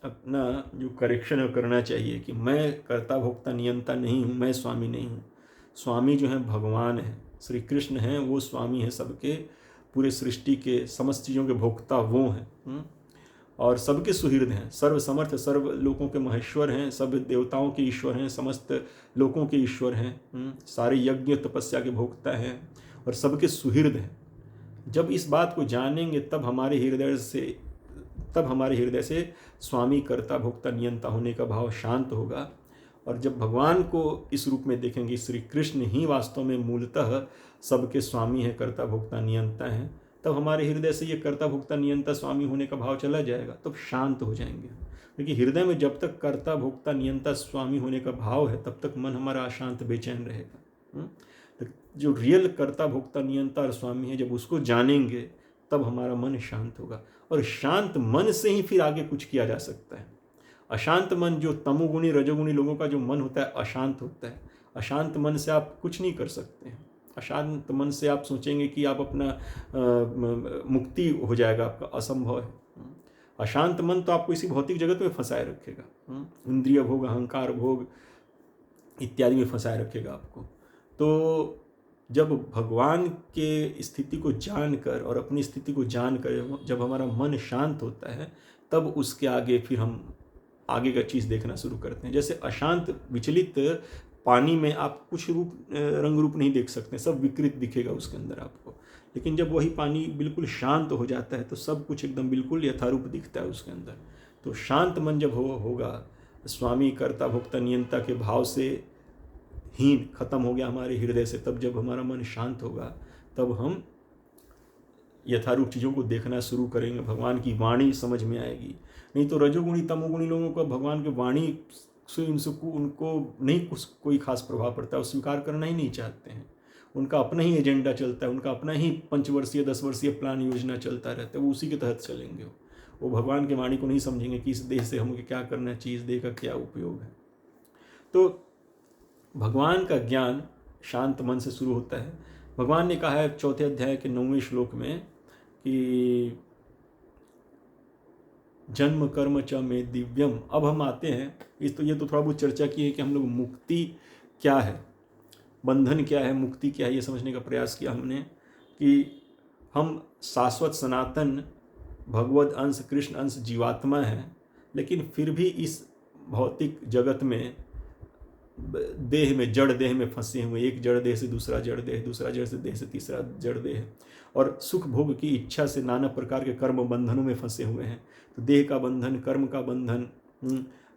अपना जो करेक्शन करना चाहिए कि मैं कर्ता भोक्ता नियंता नहीं हूँ, मैं स्वामी नहीं हूँ। स्वामी जो है भगवान है, श्री कृष्ण हैं, वो स्वामी है सबके, पूरे सृष्टि के समस्त चीज़ों के भोक्ता वो हैं और सबके सुहृद हैं, सर्व समर्थ, सर्व लोकों के महेश्वर हैं, सब देवताओं के ईश्वर हैं, समस्त लोकों के ईश्वर हैं, सारे यज्ञ तपस्या के भोक्ता हैं और सबके सुहृद हैं। जब इस बात को जानेंगे तब हमारे हृदय से स्वामी कर्ता भोक्ता नियंता होने का भाव शांत होगा। और जब भगवान को इस रूप में देखेंगे, श्री कृष्ण ही वास्तव में मूलतः सबके स्वामी है, कर्ता भोक्ता नियंता हैं, तब हमारे हृदय से ये कर्ता भोक्ता नियंता स्वामी होने का भाव चला जाएगा, तब शांत हो जाएंगे। क्योंकि हृदय में जब तक कर्ता भोक्ता नियंता स्वामी होने का भाव है तब तक मन हमारा अशांत बेचैन रहेगा। तो जो रियल कर्ता भोक्ता नियंता और स्वामी है, जब उसको जानेंगे तब हमारा मन शांत होगा और शांत मन से ही फिर आगे कुछ किया जा सकता है। अशांत मन, जो तमोगुणी रजोगुणी लोगों का जो मन होता है, अशांत होता है। अशांत मन से आप कुछ नहीं कर सकते हैं। अशांत मन से आप सोचेंगे कि आप अपना मुक्ति हो जाएगा, आपका असंभव है। अशांत मन तो आपको इसी भौतिक जगत में फंसाए रखेगा, इंद्रिय भोग, अहंकार भोग इत्यादि में फंसाए रखेगा आपको। तो जब भगवान के स्थिति को जानकर और अपनी स्थिति को जानकर जब हमारा मन शांत होता है, तब उसके आगे फिर हम आगे का चीज़ देखना शुरू करते हैं। जैसे अशांत विचलित पानी में आप कुछ रंग रूप नहीं देख सकते, सब विकृत दिखेगा उसके अंदर आपको। लेकिन जब वही पानी बिल्कुल शांत हो जाता है तो सब कुछ एकदम बिल्कुल यथारूप दिखता है उसके अंदर। तो शांत मन जब होगा, स्वामी कर्ता भोक्ता नियंता के भाव से हीन खत्म हो गया हमारे हृदय से, तब जब हमारा मन शांत होगा तब हम यथारूप चीज़ों को देखना शुरू करेंगे, भगवान की वाणी समझ में आएगी। नहीं तो रजोगुणी तमोगुणी लोगों को भगवान की वाणी से उनको नहीं कोई खास प्रभाव पड़ता है, वो स्वीकार करना ही नहीं चाहते हैं। उनका अपना ही एजेंडा चलता है, उनका अपना ही 5 वर्षीय 10 वर्षीय प्लान योजना चलता रहता है, वो उसी के तहत चलेंगे। वो भगवान की वाणी को नहीं समझेंगे कि इस देह से हमें क्या करना चाहिए, इस देह का क्या उपयोग है। तो भगवान का ज्ञान शांत मन से शुरू होता है। भगवान ने कहा है 4 अध्याय के 9वें श्लोक में कि जन्म कर्म च में दिव्यम। अब हम आते हैं ये तो थोड़ा बहुत चर्चा की है कि हम लोग मुक्ति क्या है, बंधन क्या है, मुक्ति क्या है, ये समझने का प्रयास किया हमने कि हम शाश्वत सनातन भगवद अंश कृष्ण अंश जीवात्मा हैं, लेकिन फिर भी इस भौतिक जगत में देह में, जड़ देह में फंसे हुए, एक जड़ देह से दूसरा जड़ देह, दूसरा जड़ से देह से तीसरा जड़ देह, और सुख भोग की इच्छा से नाना प्रकार के कर्म बंधनों में फंसे हुए हैं। तो देह का बंधन, कर्म का बंधन,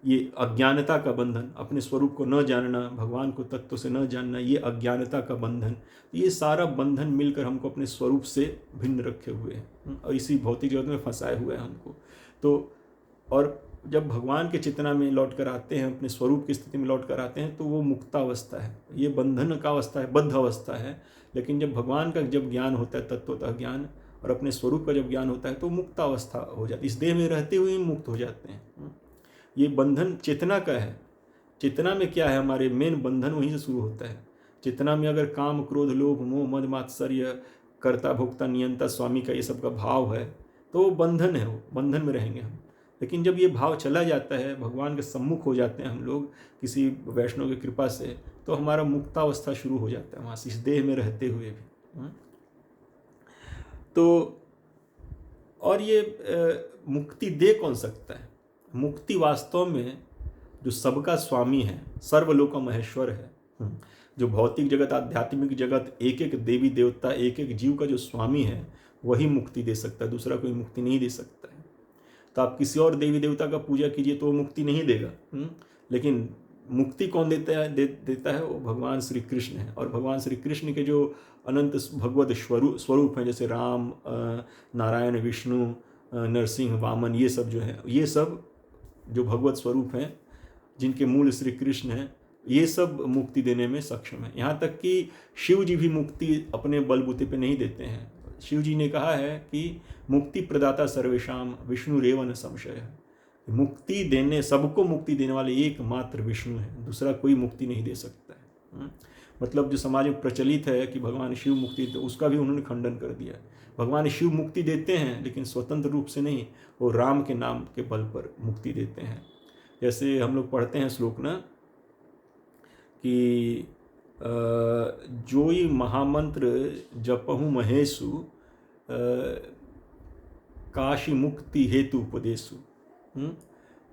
ये अज्ञानता का बंधन, अपने स्वरूप को न जानना, भगवान को तत्व से न जानना, ये अज्ञानता का बंधन, ये सारा बंधन मिलकर हमको अपने स्वरूप से भिन्न रखे हुए हैं और इसी भौतिक जगत में फंसाए हुए हैं हमको। तो और जब भगवान के चेतना में लौट कर आते हैं, अपने स्वरूप की स्थिति में लौट कर आते हैं, तो वो मुक्तावस्था है। ये बंधन का अवस्था है, बद्ध अवस्था है। लेकिन जब भगवान का जब ज्ञान होता है, तत्वतः ज्ञान, और अपने स्वरूप का जब ज्ञान होता है, तो मुक्तावस्था हो जाती है। इस देह में रहते हुए ही मुक्त हो जाते हैं। ये बंधन चेतना का है। चेतना में क्या है, हमारे मेन बंधन वहीं से शुरू होता है। चेतना में अगर काम, क्रोध, लोभ, मोह, मद, मात्सर्य, कर्ता, भोक्ता, नियंता, स्वामी का ये सब का भाव है, तो वो बंधन है, वो बंधन में रहेंगे हम। लेकिन जब ये भाव चला जाता है, भगवान के सम्मुख हो जाते हैं हम लोग किसी वैष्णव की कृपा से, तो हमारा मुक्तावस्था शुरू हो जाता है वहाँ से, इस देह में रहते हुए भी। तो और ये मुक्ति दे कौन सकता है? मुक्ति वास्तव में जो सबका स्वामी है, सर्वलोक महेश्वर है, जो भौतिक जगत, आध्यात्मिक जगत, एक एक देवी देवता, एक एक जीव का जो स्वामी है, वही मुक्ति दे सकता है। दूसरा कोई मुक्ति नहीं दे सकता है। तो आप किसी और देवी देवता का पूजा कीजिए तो वो मुक्ति नहीं देगा। लेकिन मुक्ति कौन देता है? वो भगवान श्री कृष्ण है। और भगवान श्री कृष्ण के जो अनंत भगवत स्वरूप हैं, जैसे राम, नारायण, विष्णु, नरसिंह, वामन, ये सब जो है, ये सब जो भगवत स्वरूप हैं, जिनके मूल श्री कृष्ण हैं, ये सब मुक्ति देने में सक्षम है। यहाँ तक कि शिव जी भी मुक्ति अपने बलबूते पे नहीं देते हैं। शिव जी ने कहा है कि मुक्ति प्रदाता सर्वेशाम विष्णुरेव न संशय। मुक्ति देने, सबको मुक्ति देने वाले एकमात्र विष्णु है, दूसरा कोई मुक्ति नहीं दे सकता है। मतलब जो समाज में प्रचलित है कि भगवान शिव मुक्ति, तो उसका भी उन्होंने खंडन कर दिया। भगवान शिव मुक्ति देते हैं, लेकिन स्वतंत्र रूप से नहीं, वो राम के नाम के बल पर मुक्ति देते हैं। जैसे हम लोग पढ़ते हैं श्लोक ना कि जोई महामंत्र जपहु महेशु काशी मुक्ति हेतु उपदेशु।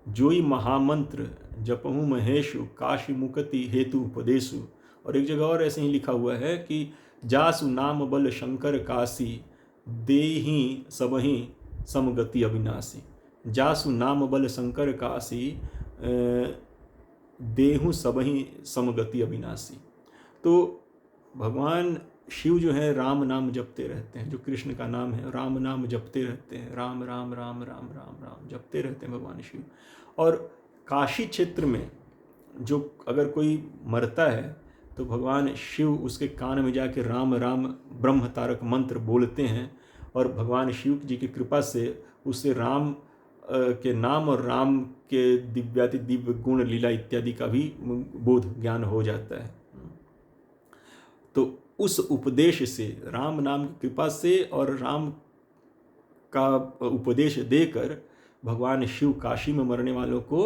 जोई महामंत्र जपहु महेशु काशी मुक्ति हेतु उपदेशु। और एक जगह और ऐसे ही लिखा हुआ है कि जासु नाम बल शंकर काशी देहि सबहि समगति अविनाशी। जासु नाम बल शंकर काशी देहु सबहि समगति अविनाशी। तो भगवान शिव जो है राम नाम जपते रहते हैं, जो कृष्ण का नाम है, राम नाम जपते रहते हैं, राम राम राम राम राम राम जपते रहते हैं भगवान शिव। और काशी क्षेत्र में जो अगर कोई मरता है तो भगवान शिव उसके कान में जाके राम राम ब्रह्म तारक मंत्र बोलते हैं, और भगवान शिव जी की कृपा से उससे राम के नाम और राम के दिव्याति दिव्य गुण, लीला इत्यादि का भी बोध ज्ञान हो जाता है। तो उस उपदेश से, राम नाम की कृपा से और राम का उपदेश देकर भगवान शिव काशी में मरने वालों को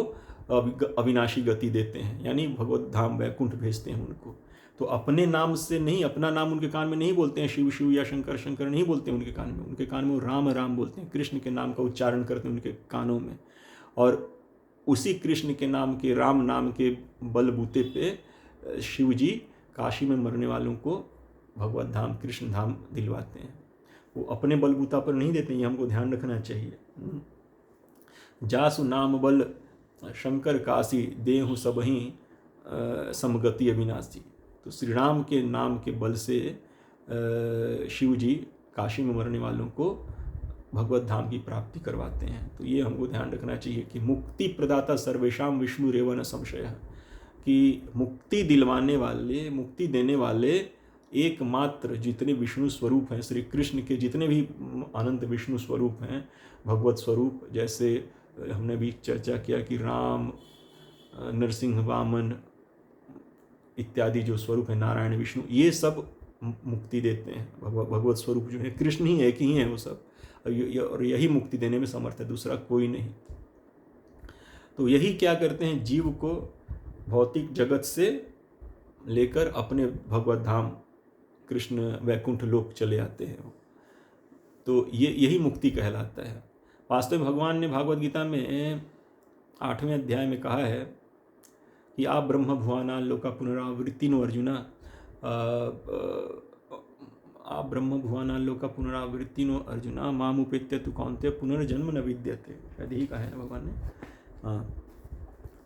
अविनाशी गति देते हैं, यानी भगवत धाम वैकुंठ भेजते हैं उनको। तो अपने नाम से नहीं, अपना नाम उनके कान में नहीं बोलते हैं, शिव शिव या शंकर शंकर नहीं बोलते हैं उनके कान में। उनके कान में वो राम राम बोलते हैं, कृष्ण के नाम का उच्चारण करते हैं उनके कानों में। और उसी कृष्ण के नाम के, राम नाम के बलबूते पे शिव जी काशी में मरने वालों को भगवत धाम, कृष्ण धाम दिलवाते हैं। वो अपने बलबूता पर नहीं देते, ये हमको ध्यान रखना चाहिए। जासु नाम बल शंकर काशी देहु सबहि समगति अविनाशी। तो श्री राम के नाम के बल से शिव जी काशी में मरने वालों को भगवत धाम की प्राप्ति करवाते हैं। तो ये हमको ध्यान रखना चाहिए कि मुक्ति प्रदाता सर्वेशाम विष्णुरेव न संशय, कि मुक्ति दिलवाने वाले, मुक्ति देने वाले एकमात्र जितने विष्णु स्वरूप हैं, श्री कृष्ण के जितने भी अनंत विष्णु स्वरूप हैं, भगवत स्वरूप, जैसे हमने भी चर्चा किया कि राम, नरसिंह, वामन इत्यादि जो स्वरूप है, नारायण, विष्णु, ये सब मुक्ति देते हैं। भगवत स्वरूप जो है कृष्ण ही, एक ही है वो सब, और यही मुक्ति देने में समर्थ है, दूसरा कोई नहीं। तो यही क्या करते हैं, जीव को भौतिक जगत से लेकर अपने भगवत धाम कृष्ण वैकुंठ लोक चले आते हैं। तो यही मुक्ति कहलाता है। वास्तव में भगवान ने भागवत गीता में 8वें अध्याय में कहा है कि आप ब्रह्म भुवाना लोका पुनरावृत्तिनो अर्जुना, आप ब्रह्म भुवाना लोका पुनरावृत्तिनो अर्जुना मामुपेत्य तु कौन्तेय पुनर्जन्म न विद्यते। शायद यही कहा है ना भगवान ने। हाँ,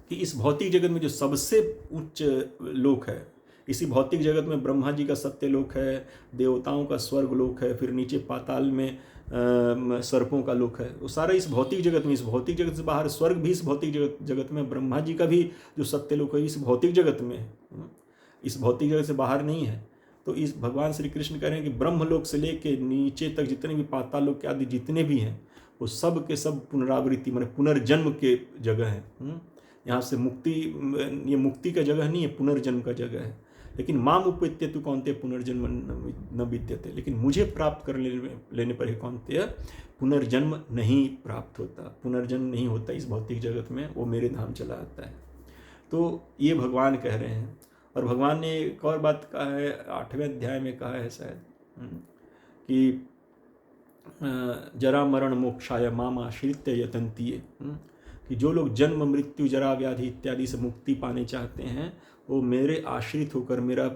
कि इस भौतिक जगत में जो सबसे उच्च लोक है, इसी भौतिक जगत में ब्रह्मा जी का सत्य लोक है, देवताओं का स्वर्ग लोक है, फिर नीचे पाताल में सर्पों का लोक है, वो सारा इस भौतिक जगत में, इस भौतिक जगत से बाहर स्वर्ग भी इस भौतिक जगत में, ब्रह्मा जी का भी जो सत्य लोक है इस भौतिक जगत में है, इस भौतिक जगत से बाहर नहीं है। तो इस भगवान श्री कृष्ण कह रहे हैं कि ब्रह्मलोक से लेके नीचे तक जितने भी पाताल लोक आदि जितने भी हैं वो सब के सब पुनरावृत्ति माने पुनर्जन्म के जगह है। यहाँ से मुक्ति, ये मुक्ति का जगह नहीं है, पुनर्जन्म का जगह है। लेकिन माम उपैत्य तु कौन्तेय पुनर्जन्म न विद्यते, लेकिन मुझे प्राप्त कर लेने पर ही कौन्तेय पुनर्जन्म नहीं प्राप्त होता, पुनर्जन्म नहीं होता इस भौतिक जगत में, वो मेरे धाम चला आता है। तो ये भगवान कह रहे हैं। और भगवान ने एक और बात कहा है, 8वें अध्याय में कहा है शायद कि जरा मरण मोक्षाय माम आश्रित्य यतन्ति, कि जो लोग जन्म मृत्यु जरा व्याधि इत्यादि से मुक्ति पाने चाहते हैं वो मेरे आश्रित होकर मेरा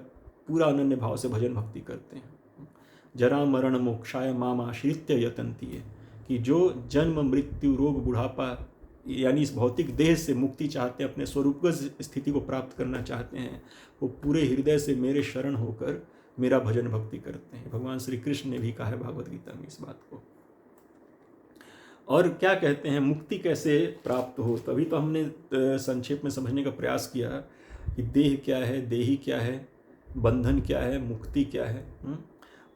पूरा अनन्य भाव से भजन भक्ति करते हैं। जरा मरण मोक्षाय माम आश्रित्य यतन्ति, कि जो जन्म मृत्यु रोग बुढ़ापा यानी इस भौतिक देह से मुक्ति चाहते हैं, अपने स्वरूपगत स्थिति को प्राप्त करना चाहते हैं, वो पूरे हृदय से मेरे शरण होकर मेरा भजन भक्ति करते हैं। भगवान श्री कृष्ण ने भी कहा है भागवत गीता में इस बात को। और क्या कहते हैं, मुक्ति कैसे प्राप्त हो, तभी तो हमने संक्षेप में समझने का प्रयास किया कि देह क्या है, देही क्या है, बंधन क्या है, मुक्ति क्या है,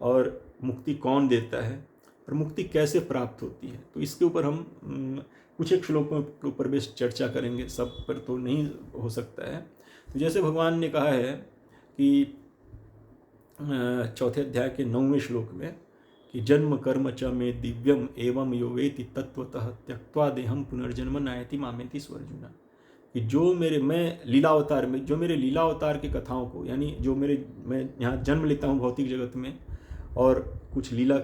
और मुक्ति कौन देता है और मुक्ति कैसे प्राप्त होती है। तो इसके ऊपर हम कुछ एक श्लोकों के ऊपर भी चर्चा करेंगे, सब पर तो नहीं हो सकता है। तो जैसे भगवान ने कहा है कि 4 अध्याय के 9वें श्लोक में कि जन्म कर्म च मे दिव्यम एवं यो वेति तत्वतः त्यक्त्वा देहम पुनर्जन्म नायति मामेति स्वर्जुना, कि जो मेरे मैं लीलावतार में, जो मेरे लीलावतार की कथाओं को, यानी जो मैं यहाँ जन्म लेता हूँ भौतिक जगत में और कुछ लीला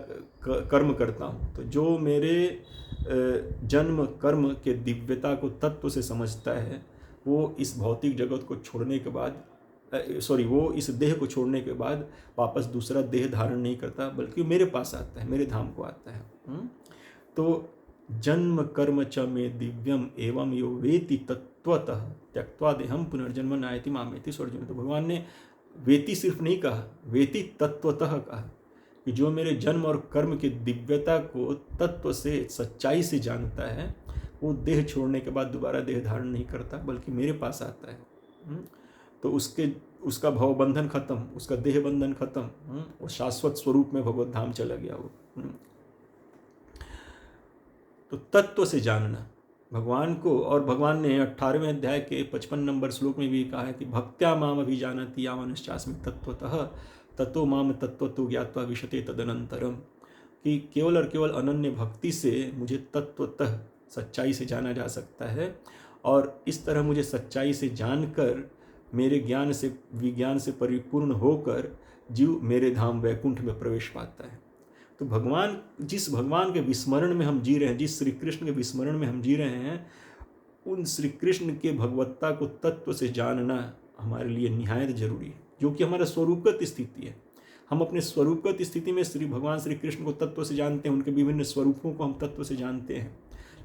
कर्म करता हूँ, तो जो मेरे जन्म कर्म के दिव्यता को तत्व से समझता है वो इस भौतिक जगत को छोड़ने के बाद वो इस देह को छोड़ने के बाद वापस दूसरा देह धारण नहीं करता, बल्कि मेरे पास आता है, मेरे धाम को आता है। तो जन्म कर्म च मे दिव्यम एवं यो वेति तत्वतः त्यक्त्वा देहम पुनर्जन्म नायति मामेति स्वर्जुना। तो भगवान ने वेति सिर्फ नहीं कहा, वेति तत्वतः कहा, कि जो मेरे जन्म और कर्म की दिव्यता को तत्व से, सच्चाई से जानता है, वो देह छोड़ने के बाद दोबारा देह धारण नहीं करता, बल्कि मेरे पास आता है। तो उसका भव बंधन खत्म, उसका देह बंधन खत्म, वो शाश्वत स्वरूप में भगवत धाम चला गया वो। तो तत्व से जानना भगवान को, और भगवान ने 18वें अध्याय के 55 नंबर श्लोक में भी कहा है कि भक्त्या माम अभिजानति यावनश्चास्मि तत्वतः ततो माम तत्वतो ज्ञात्वा विशते तदनंतरम, कि केवल और केवल अनन्य भक्ति से मुझे तत्वतः सच्चाई से जाना जा सकता है, और इस तरह मुझे सच्चाई से जानकर मेरे ज्ञान से, विज्ञान से परिपूर्ण होकर जीव मेरे धाम वैकुंठ में प्रवेश पाता है। तो भगवान, जिस भगवान के विस्मरण में हम जी रहे हैं, जिस श्री कृष्ण के विस्मरण में हम जी रहे हैं, उन श्री कृष्ण के भगवत्ता को तत्व से जानना हमारे लिए निहायत जरूरी है, जो कि हमारा स्वरूपगत स्थिति है। हम अपने स्वरूपगत स्थिति में भगवान श्री कृष्ण को तत्व से जानते हैं, उनके विभिन्न स्वरूपों को हम तत्व से जानते हैं,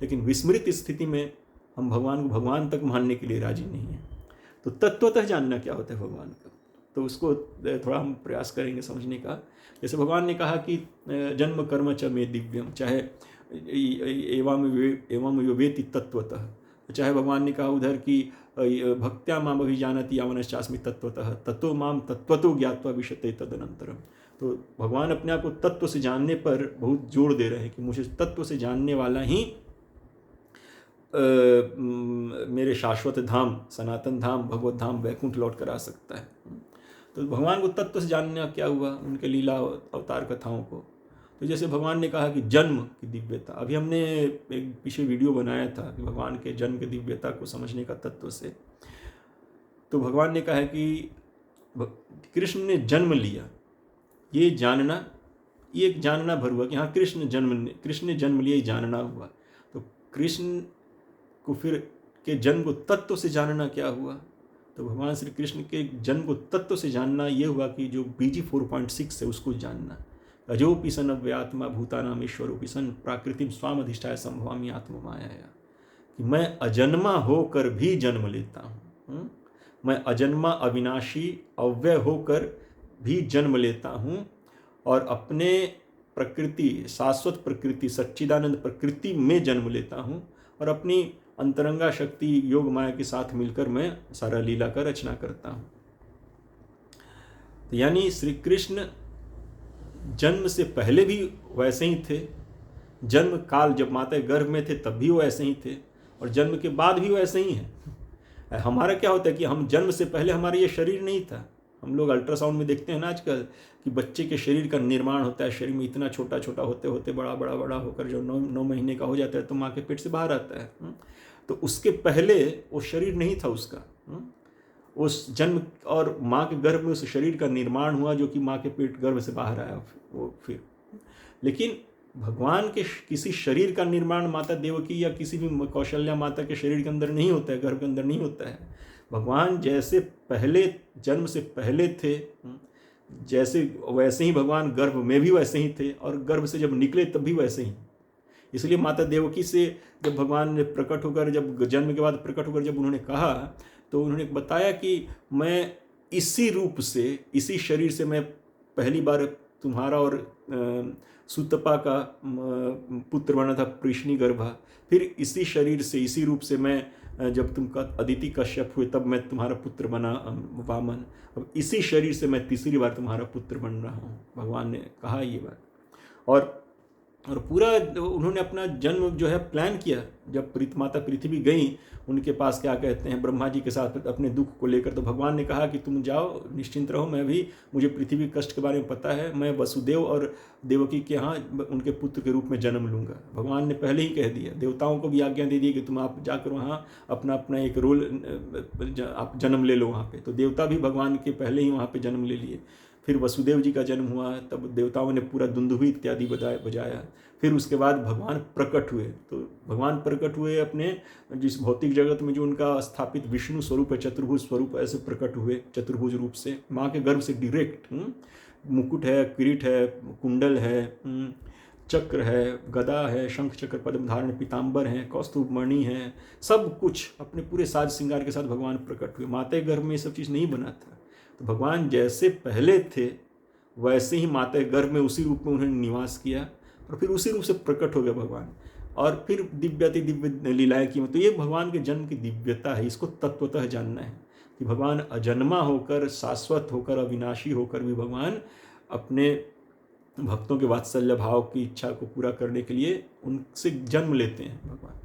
लेकिन विस्मृत स्थिति में हम भगवान को भगवान तक मानने के लिए राजी नहीं है। तो तत्वतः जानना क्या होता है भगवान का, तो उसको थोड़ा हम प्रयास करेंगे समझने का। जैसे भगवान ने कहा कि जन्म कर्म च मे दिव्यम, चाहे एवं यो वेति तत्वतः, चाहे भगवान ने कहा उधर कि भक्त्या माम अभिजानति यावनश्चास्मि तत्वतः ततो माम तत्वतो ज्ञात्वा विशते तदनंतरम। तो भगवान अपने आप को तत्व से जानने पर बहुत जोर दे रहे हैं कि मुझे तत्व से जानने वाला ही मेरे शाश्वत धाम, सनातन धाम, भगवत धाम, वैकुंठ लौट कर आ सकता है। तो भगवान को तत्व से जानना क्या हुआ, उनके लीला अवतार कथाओं को। तो जैसे भगवान ने कहा कि जन्म की दिव्यता, अभी हमने एक पीछे वीडियो बनाया था कि भगवान के जन्म की दिव्यता को समझने का तत्व से। तो भगवान ने कहा है कि कृष्ण ने जन्म लिया, ये जानना, ये एक जानना भर हुआ कि हाँ कृष्ण ने जन्म लिया, ये जानना हुआ। तो कृष्ण को फिर के जन्म को तत्व से जानना क्या हुआ, तो भगवान श्री कृष्ण के जन्म को तत्व से जानना ये हुआ कि जो BG 4.6 है उसको जानना। अजोपि सन अव्यात्मा भूतानाम ईश्वरोपि सन प्राकृतिम स्वाम अधिष्ठाय संभवामि आत्ममाया, कि मैं अजन्मा होकर भी जन्म लेता हूँ, मैं अजन्मा अविनाशी अव्यय होकर भी जन्म लेता हूँ और अपने प्रकृति, शाश्वत प्रकृति, सच्चिदानंद प्रकृति में जन्म लेता हूँ और अपनी अंतरंगा शक्ति योग माया के साथ मिलकर मैं सारा लीला का रचना करता हूँ। तो यानी श्री कृष्ण जन्म से पहले भी वैसे ही थे, जन्म काल जब माता गर्भ में थे तब भी वो ऐसे ही थे और जन्म के बाद भी वैसे ही हैं। हमारा क्या होता है कि हम जन्म से पहले हमारा ये शरीर नहीं था। हम लोग अल्ट्रासाउंड में देखते हैं ना आजकल कि बच्चे के शरीर का निर्माण होता है, शरीर में इतना छोटा छोटा होते होते बड़ा बड़ा बड़ा होकर जो 9 महीने का हो जाता है तो माँ के पेट से बाहर आता है। तो उसके पहले वो शरीर नहीं था उसका, उस जन्म और माँ के गर्भ में उस शरीर का निर्माण हुआ जो कि माँ के पेट गर्भ से बाहर आया वो फिर। लेकिन भगवान के किसी शरीर का निर्माण माता देवकी या किसी भी कौशल्या माता के शरीर के अंदर नहीं होता है, गर्भ के अंदर नहीं होता है। भगवान जैसे पहले जन्म से पहले थे जैसे वैसे ही भगवान गर्भ में भी वैसे ही थे और गर्भ से जब निकले तब भी वैसे ही। इसलिए माता देवकी से जब भगवान ने प्रकट होकर, जब जन्म के बाद प्रकट होकर जब उन्होंने कहा तो उन्होंने बताया कि मैं इसी रूप से, इसी शरीर से मैं पहली बार तुम्हारा और सुतपा का पुत्र बना था, कृष्णी गर्भा। फिर इसी शरीर से, इसी रूप से मैं जब तुम अदिति कश्यप हुए तब मैं तुम्हारा पुत्र बना वामन। अब इसी शरीर से मैं तीसरी बार तुम्हारा पुत्र बन रहा हूँ, भगवान ने कहा ये बात। और पूरा उन्होंने अपना जन्म जो है प्लान किया। जब माता पृथ्वी गई उनके पास, क्या कहते हैं, ब्रह्मा जी के साथ अपने दुख को लेकर, तो भगवान ने कहा कि तुम जाओ, निश्चिंत रहो, मैं भी, मुझे पृथ्वी कष्ट के बारे में पता है, मैं वसुदेव और देवकी के यहाँ उनके पुत्र के रूप में जन्म लूँगा। भगवान ने पहले ही कह दिया, देवताओं को भी आज्ञा दे दी कि तुम आप जाकर वहाँ अपना अपना एक रोल आप जन्म ले लो वहाँ पर। तो देवता भी भगवान के पहले ही वहाँ पर जन्म ले लिए। फिर वसुदेव जी का जन्म हुआ, तब देवताओं ने पूरा दुंदुभी इत्यादि बजाया। फिर उसके बाद भगवान प्रकट हुए। तो भगवान प्रकट हुए अपने जिस भौतिक जगत में जो उनका स्थापित विष्णु स्वरूप है, चतुर्भुज स्वरूप, ऐसे प्रकट हुए चतुर्भुज रूप से, माँ के गर्भ से डायरेक्ट। मुकुट है, किरीट है, कुंडल है, चक्र है, गदा है, शंख चक्र पद्म धारण, पीताम्बर है, कौस्तुभ मणि है, सब कुछ अपने पूरे साज श्रृंगार के साथ भगवान प्रकट हुए। माता गर्भ में ये सब चीज़ नहीं बना था। तो भगवान जैसे पहले थे वैसे ही माता गर्भ में उसी रूप में उन्होंने निवास किया और फिर उसी रूप से प्रकट हो गया भगवान। और फिर दिव्याति दिव्य लीलाएं की। तो ये भगवान के जन्म की दिव्यता है, इसको तत्वतः जानना है कि भगवान अजन्मा होकर, शाश्वत होकर, अविनाशी होकर भी भगवान अपने भक्तों के वात्सल्य भाव की इच्छा को पूरा करने के लिए उनसे जन्म लेते हैं भगवान।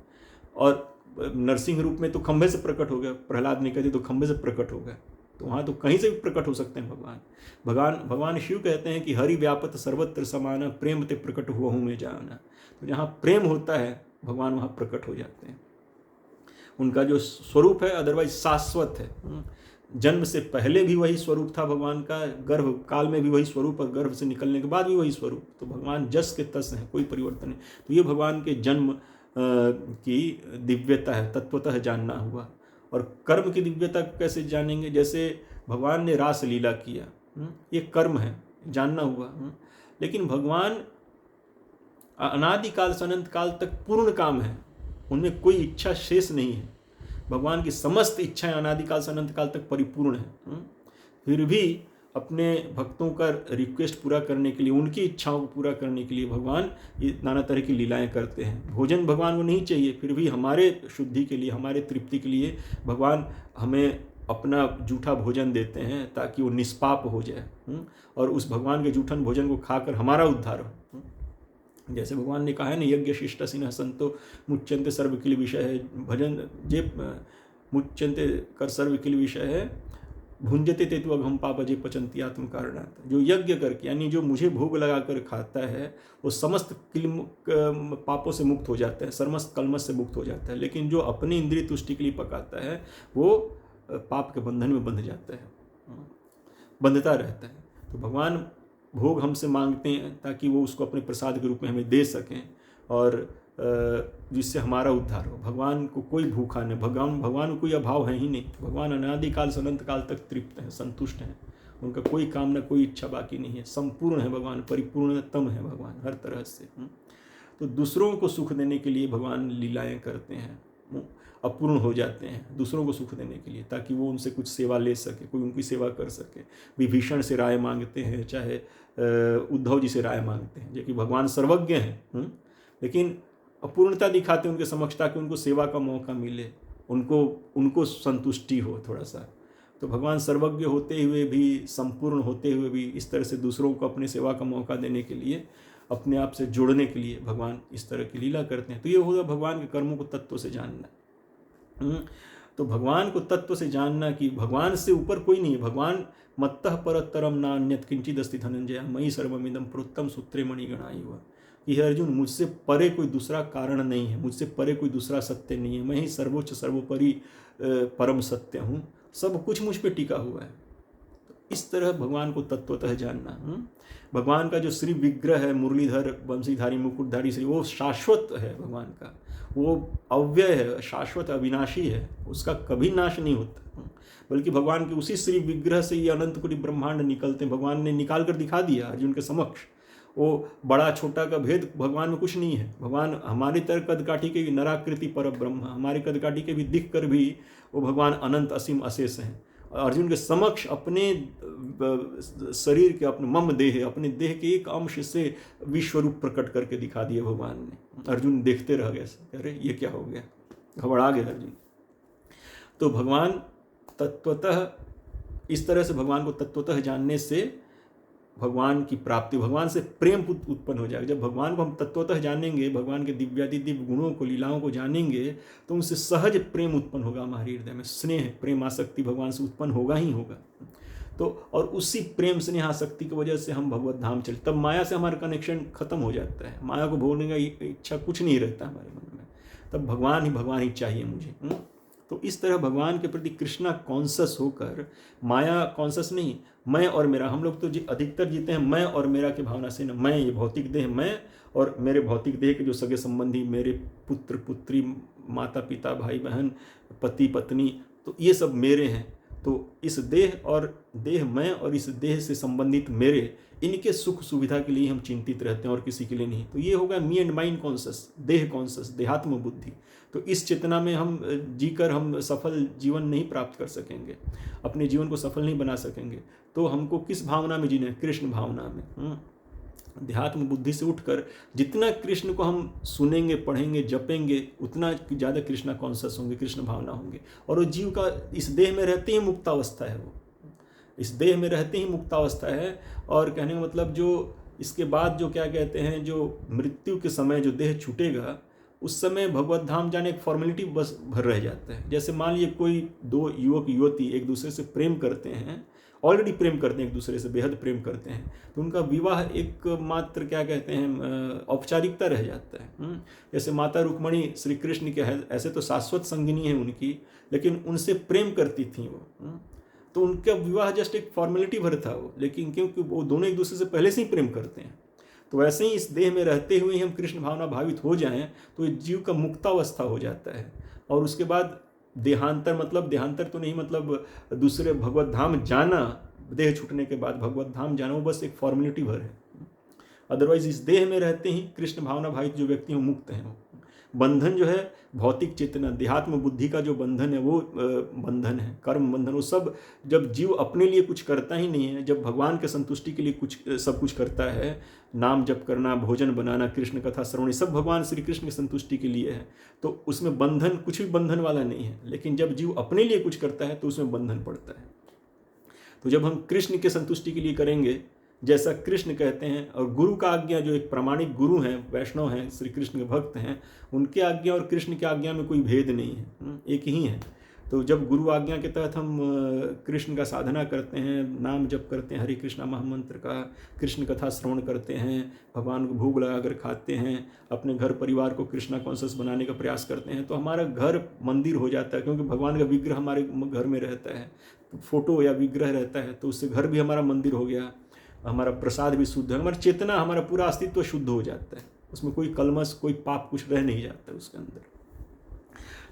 और नरसिंह रूप में तो खंभे से प्रकट हो गया, प्रहलाद ने कहते तो खंभे से प्रकट हो गया। तो वहाँ तो कहीं से भी प्रकट हो सकते हैं भगवान शिव कहते हैं कि हरि व्यापत सर्वत्र समाना, प्रेम ते प्रकट हुआ हूँ मैं जाना। तो जहाँ प्रेम होता है भगवान वहाँ प्रकट हो जाते हैं। उनका जो स्वरूप है अदरवाइज शाश्वत है। जन्म से पहले भी वही स्वरूप था भगवान का, गर्भ काल में भी वही स्वरूप और गर्भ से निकलने के बाद भी वही स्वरूप। तो भगवान जस के तस हैं, कोई परिवर्तन नहीं। तो ये भगवान के जन्म की दिव्यता है, तत्वतः जानना हुआ। और कर्म की दिव्यता कैसे जानेंगे? जैसे भगवान ने रास लीला किया, ये कर्म है, जानना हुआ। लेकिन भगवान अनादिकाल से अनंत काल तक पूर्ण काम है, उनमें कोई इच्छा शेष नहीं है। भगवान की समस्त इच्छाएं अनादिकाल से अनंत काल तक परिपूर्ण है। फिर भी अपने भक्तों का रिक्वेस्ट पूरा करने के लिए, उनकी इच्छाओं को पूरा करने के लिए भगवान ये नाना तरह की लीलाएं करते हैं। भोजन भगवान को नहीं चाहिए, फिर भी हमारे शुद्धि के लिए, हमारे तृप्ति के लिए भगवान हमें अपना जूठा भोजन देते हैं ताकि वो निष्पाप हो जाए और उस भगवान के जूठन भोजन को खाकर हमारा उद्धार हो। जैसे भगवान ने कहा है ना, यज्ञ शिष्ट सिन्ह संतो मुच्यंते सर्व किल विषय है, भजन जे मुच्यंते कर सर्व किल विषय है, भुंजते तेतु अघम पाप जे पचंती आत्म कारणात। जो यज्ञ करके, यानी जो मुझे भोग लगाकर खाता है वो समस्त पापों से मुक्त हो जाता है, समस्त कलमश से मुक्त हो जाता है। लेकिन जो अपनी इंद्रिय तुष्टि के लिए पकाता है वो पाप के बंधन में बंध जाता है, बंधता रहता है। तो भगवान भोग हमसे मांगते हैं ताकि वो उसको अपने प्रसाद के रूप में हमें दे सकें और जिससे हमारा उद्धार हो। भगवान को कोई भूखा नहीं, भगवान को कोई अभाव है ही नहीं। भगवान अनादिकाल से अनंत काल तक तृप्त हैं, संतुष्ट हैं, उनका कोई कामना, कोई इच्छा बाकी नहीं है। संपूर्ण है भगवान, परिपूर्णतम है भगवान हर तरह से। तो दूसरों को सुख देने के लिए भगवान लीलाएं करते हैं अपूर्ण हो जाते हैं दूसरों को सुख देने के लिए, ताकि वो उनसे कुछ सेवा ले सके, कोई उनकी सेवा कर सके। विभीषण से राय मांगते हैं, चाहे उद्धव जी से राय मांगते हैं, जो कि भगवान सर्वज्ञ हैं, लेकिन अपूर्णता दिखाते हैं उनके समक्ष, ताकि उनको सेवा का मौका मिले, उनको संतुष्टि हो थोड़ा सा। तो भगवान सर्वज्ञ होते हुए भी, संपूर्ण होते हुए भी, इस तरह से दूसरों को अपनी सेवा का मौका देने के लिए, अपने आप से जोड़ने के लिए भगवान इस तरह की लीला करते हैं। तो ये होगा भगवान के कर्मों को तत्व से जानना। तो भगवान को तत्व से जानना कि भगवान से ऊपर कोई नहीं है। भगवान मत्तः परतरम नान्यत् किंचिदस्ति धनंजय मयि सर्वमिदं प्रोक्तम सूत्रे मणिगणा इव। कि हे अर्जुन, मुझसे परे कोई दूसरा कारण नहीं है, मुझसे परे कोई दूसरा सत्य नहीं है, मैं ही सर्वोच्च सर्वोपरि परम सत्य हूँ, सब कुछ मुझ पे टिका हुआ है। तो इस तरह भगवान को तत्वतः जानना। भगवान का जो श्री विग्रह है, मुरलीधर वंशीधारी मुकुटधारी श्री, वो शाश्वत है भगवान का, वो अव्यय है, शाश्वत अविनाशी है, उसका कभी नाश नहीं होता। बल्कि भगवान के उसी श्री विग्रह से ये अनंत कोटि ब्रह्मांड निकलते हैं। भगवान ने निकाल कर दिखा दिया अर्जुन के समक्ष। वो बड़ा छोटा का भेद भगवान में कुछ नहीं है। भगवान हमारी तरह कदकाठी के भी नराकृति पर ब्रह्म, हमारे कदकाठी के भी दिख कर भी वो भगवान अनंत असीम अशेष हैं। अर्जुन के समक्ष अपने शरीर के, अपने मम देह, अपने देह के एक अंश से विश्वरूप प्रकट करके दिखा दिया भगवान ने। अर्जुन देखते रह गए, अरे ये क्या हो गया, घबरा गए अर्जुन। तो भगवान तत्वतः, इस तरह से भगवान को तत्वतः जानने से भगवान की प्राप्ति, भगवान से प्रेम उत्पन्न हो जाएगा। जब भगवान को हम तत्वतः जानेंगे, भगवान के दिव्यादि दिव्य गुणों को, लीलाओं को जानेंगे, तो उनसे सहज प्रेम उत्पन्न होगा हमारे हृदय में। स्नेह, प्रेम, आसक्ति भगवान से उत्पन्न होगा ही होगा। तो और उसी प्रेम, स्नेह, आसक्ति की वजह से हम भगवत धाम चले। तब माया से हमारा कनेक्शन खत्म हो जाता है, माया को भोगने का इच्छा कुछ नहीं रहता हमारे मन में। तब भगवान ही चाहिए मुझे। तो इस तरह भगवान के प्रति कृष्णा कॉन्शस होकर, माया कॉन्शस नहीं, मैं और मेरा। हम लोग तो अधिकतर जीते हैं मैं और मेरा की भावना से ना। मैं, ये भौतिक देह मैं, और मेरे भौतिक देह के जो सगे संबंधी, मेरे पुत्र पुत्री, माता पिता, भाई बहन, पति पत्नी, तो ये सब मेरे हैं। तो इस देह और देह मैं और इस देह से संबंधित मेरे, इनके सुख सुविधा के लिए हम चिंतित रहते हैं और किसी के लिए नहीं। तो ये होगा मी एंड माइंड कॉन्शस, देह कॉन्शस, देहात्म बुद्धि। तो इस चेतना में हम जीकर हम सफल जीवन नहीं प्राप्त कर सकेंगे, अपने जीवन को सफल नहीं बना सकेंगे। तो हमको किस भावना में जीना है? कृष्ण भावना में। देहात्म बुद्धि से उठकर जितना कृष्ण को हम सुनेंगे, पढ़ेंगे, जपेंगे, उतना ज़्यादा कृष्णा कॉन्शस होंगे, कृष्ण भावना होंगे। और वो जीव का इस देह में रहते ही मुक्तावस्था है, वो इस देह में रहते ही मुक्तावस्था है। और कहने का मतलब जो इसके बाद जो क्या कहते हैं, जो मृत्यु के समय जो देह छूटेगा, उस समय भगवत धाम जाने एक फॉर्मेलिटी बस भर रह जाता है। जैसे मान लीजिए कोई दो युवक युवती एक दूसरे से प्रेम करते हैं, ऑलरेडी प्रेम करते हैं, एक दूसरे से बेहद प्रेम करते हैं, तो उनका विवाह एक मात्र क्या कहते हैं औपचारिकता रह जाता है। जैसे माता रुक्मणी श्री कृष्ण के ऐसे तो शाश्वत संगिनी है उनकी, लेकिन उनसे प्रेम करती थी वो, तो उनका विवाह जस्ट एक फॉर्मेलिटी भर था वो। लेकिन क्योंकि वो दोनों एक दूसरे से पहले से ही प्रेम करते हैं, तो वैसे ही इस देह में रहते हुए ही हम कृष्ण भावना भावित हो जाएं, तो जीव का मुक्तावस्था हो जाता है। और उसके बाद देहांतर, मतलब देहांतर तो नहीं, मतलब दूसरे भगवत धाम जाना, देह छूटने के बाद भगवत धाम जाना, वो बस एक फॉर्मेलिटी भर है। अदरवाइज इस देह में रहते ही कृष्ण भावना भावित जो व्यक्ति हैं वो मुक्त हैं। बंधन जो है भौतिक चेतना, देहात्म बुद्धि का जो बंधन है वो बंधन है, कर्म बंधन। वो सब जब जीव अपने लिए कुछ करता ही नहीं है, जब भगवान के संतुष्टि के लिए सब कुछ करता है, नाम जप करना, भोजन बनाना, कृष्ण कथा श्रवण, सब भगवान श्री कृष्ण की संतुष्टि के लिए है, तो उसमें बंधन, कुछ भी बंधन वाला नहीं है। लेकिन जब जीव अपने लिए कुछ करता है तो उसमें बंधन पड़ता है। तो जब हम कृष्ण के संतुष्टि के लिए करेंगे जैसा कृष्ण कहते हैं, और गुरु का आज्ञा, जो एक प्रामाणिक गुरु हैं, वैष्णव हैं, श्री कृष्ण के भक्त हैं, उनके आज्ञा और कृष्ण की आज्ञा में कोई भेद नहीं है, एक ही है। तो जब गुरु आज्ञा के तहत हम कृष्ण का साधना करते हैं, नाम जप करते हैं, हरे कृष्णा महामंत्र का, कृष्ण कथा श्रवण करते हैं, भगवान को भोग लगाकर खाते हैं, अपने घर परिवार को कृष्णा कॉन्शियस बनाने का प्रयास करते हैं, तो हमारा घर मंदिर हो जाता है। क्योंकि भगवान का विग्रह हमारे घर में रहता है, फोटो या विग्रह रहता है, तो उससे घर भी हमारा मंदिर हो गया, हमारा प्रसाद भी शुद्ध है, हमारी चेतना, हमारा पूरा अस्तित्व शुद्ध हो जाता है। उसमें कोई कलमश, कोई पाप कुछ रह नहीं जाता उसके अंदर।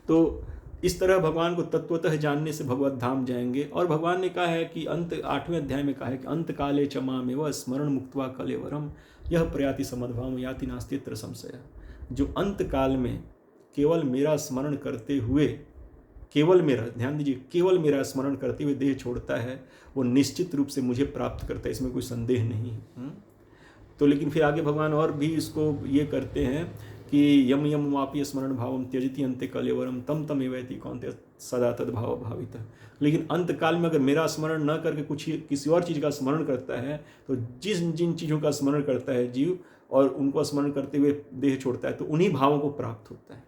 तो इस तरह भगवान को तत्वतः जानने से भगवत धाम जाएंगे। और भगवान ने कहा है कि अंत 8वें अध्याय में कहा है कि अंत काले च मामेव स्मरण मुक्त्वा कलेवरम यह प्रयाति समद्भाव याति नास्ति यत्र संशय। जो अंत काल में केवल मेरा स्मरण करते हुए, केवल मेरा, ध्यान दीजिए, केवल मेरा स्मरण करते हुए देह छोड़ता है, वो निश्चित रूप से मुझे प्राप्त करता है, इसमें कोई संदेह नहीं है। तो लेकिन फिर आगे भगवान और भी इसको ये करते हैं कि यम यम वापी स्मरण भावम त्यजति अंत्य कलेवरम तम तम एवैति कौन्ते सदा तद्भाव भावित। लेकिन अंत काल में अगर मेरा स्मरण न करके किसी और चीज़ का स्मरण करता है, तो जिन चीज़ों का स्मरण करता है जीव और उनको स्मरण करते हुए देह छोड़ता है, तो उन्हीं भावों को प्राप्त होता है।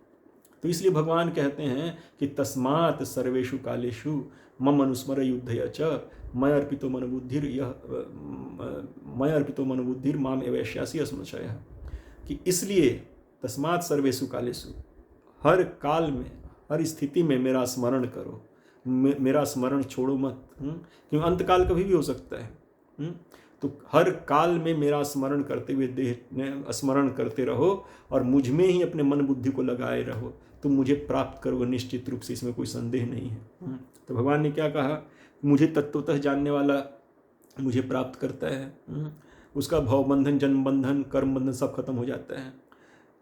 तो इसलिए भगवान कहते हैं कि तस्मात् सर्वेषु कालेषु मम अनुस्मर युद्धय च मय अर्पितो मनबुद्धिर माम एवैष्यासि असंशयः, कि इसलिए तस्मात् सर्वेषु कालेषु, हर काल में, हर स्थिति में मेरा स्मरण करो, मेरा स्मरण छोड़ो मत, क्योंकि अंतकाल कभी भी हो सकता है। तो हर काल में मेरा स्मरण करते हुए देह स्मरण करते रहो और मुझ में ही अपने मन बुद्धि को लगाए रहो, तुम मुझे प्राप्त करोगे निश्चित रूप से, इसमें कोई संदेह नहीं है। तो भगवान ने क्या कहा, मुझे तत्वतः जानने वाला मुझे प्राप्त करता है, उसका भव बंधन, जन्म बंधन, कर्म बंधन सब खत्म हो जाता है।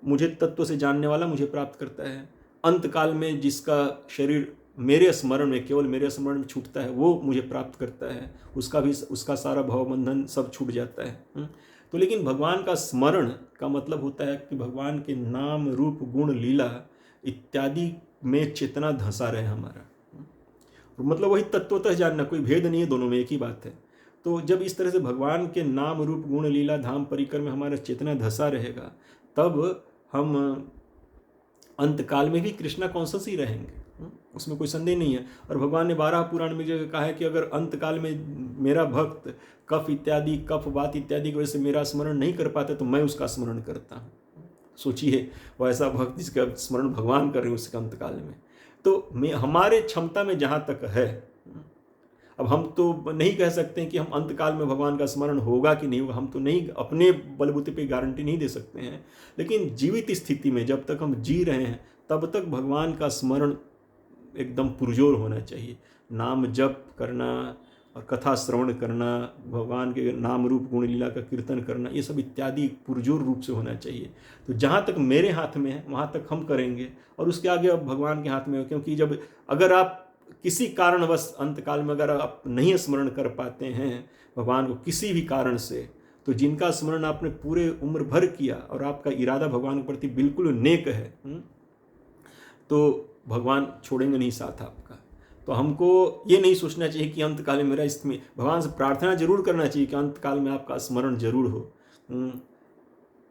मुझे तत्व से जानने वाला मुझे प्राप्त करता है। अंत काल में जिसका शरीर मेरे स्मरण में, केवल मेरे स्मरण में छूटता है, वो मुझे प्राप्त करता है, उसका सारा भव बंधन सब छूट जाता है। तो लेकिन भगवान का स्मरण का मतलब होता है कि भगवान के नाम, रूप, गुण, लीला इत्यादि में चेतना धंसा रहे हमारा, मतलब वही तत्वतः जानना, कोई भेद नहीं है, दोनों में एक ही बात है। तो जब इस तरह से भगवान के नाम, रूप, गुण, लीला, धाम, परिकर में हमारा चेतना धंसा रहेगा, तब हम अंत काल में भी कृष्णा कॉन्शस ही रहेंगे, उसमें कोई संदेह नहीं है। और भगवान ने 12 पुराण में जगह कहा है कि अगर अंत काल में मेरा भक्त कफ वात इत्यादि की वजह से मेरा स्मरण नहीं कर पाता, तो मैं उसका स्मरण करता हूँ। सोचिए, वो ऐसा भक्त जिसका स्मरण भगवान कर रहे हैं उसके अंत काल में। तो हमारे क्षमता में जहाँ तक है, अब हम तो नहीं कह सकते कि हम अंतकाल में भगवान का स्मरण होगा कि नहीं होगा, हम तो नहीं अपने बलबूते पे गारंटी नहीं दे सकते हैं। लेकिन जीवित स्थिति में जब तक हम जी रहे हैं, तब तक भगवान का स्मरण एकदम पुरजोर होना चाहिए। नाम जप करना और कथा श्रवण करना, भगवान के नाम, रूप, गुण, लीला का कीर्तन करना, ये सब इत्यादि पुरजोर रूप से होना चाहिए। तो जहाँ तक मेरे हाथ में है वहाँ तक हम करेंगे, और उसके आगे अब भगवान के हाथ में हो। क्योंकि जब अगर आप किसी कारणवश अंतकाल में अगर आप नहीं स्मरण कर पाते हैं भगवान को किसी भी कारण से, तो जिनका स्मरण आपने पूरे उम्र भर किया और आपका इरादा भगवान के प्रति बिल्कुल नेक है, तो भगवान छोड़ेंगे नहीं साथ आपका। तो हमको ये नहीं सोचना चाहिए कि अंतकाल में मेरा इसमें, भगवान से प्रार्थना जरूर करना चाहिए कि अंतकाल में आपका स्मरण जरूर हो।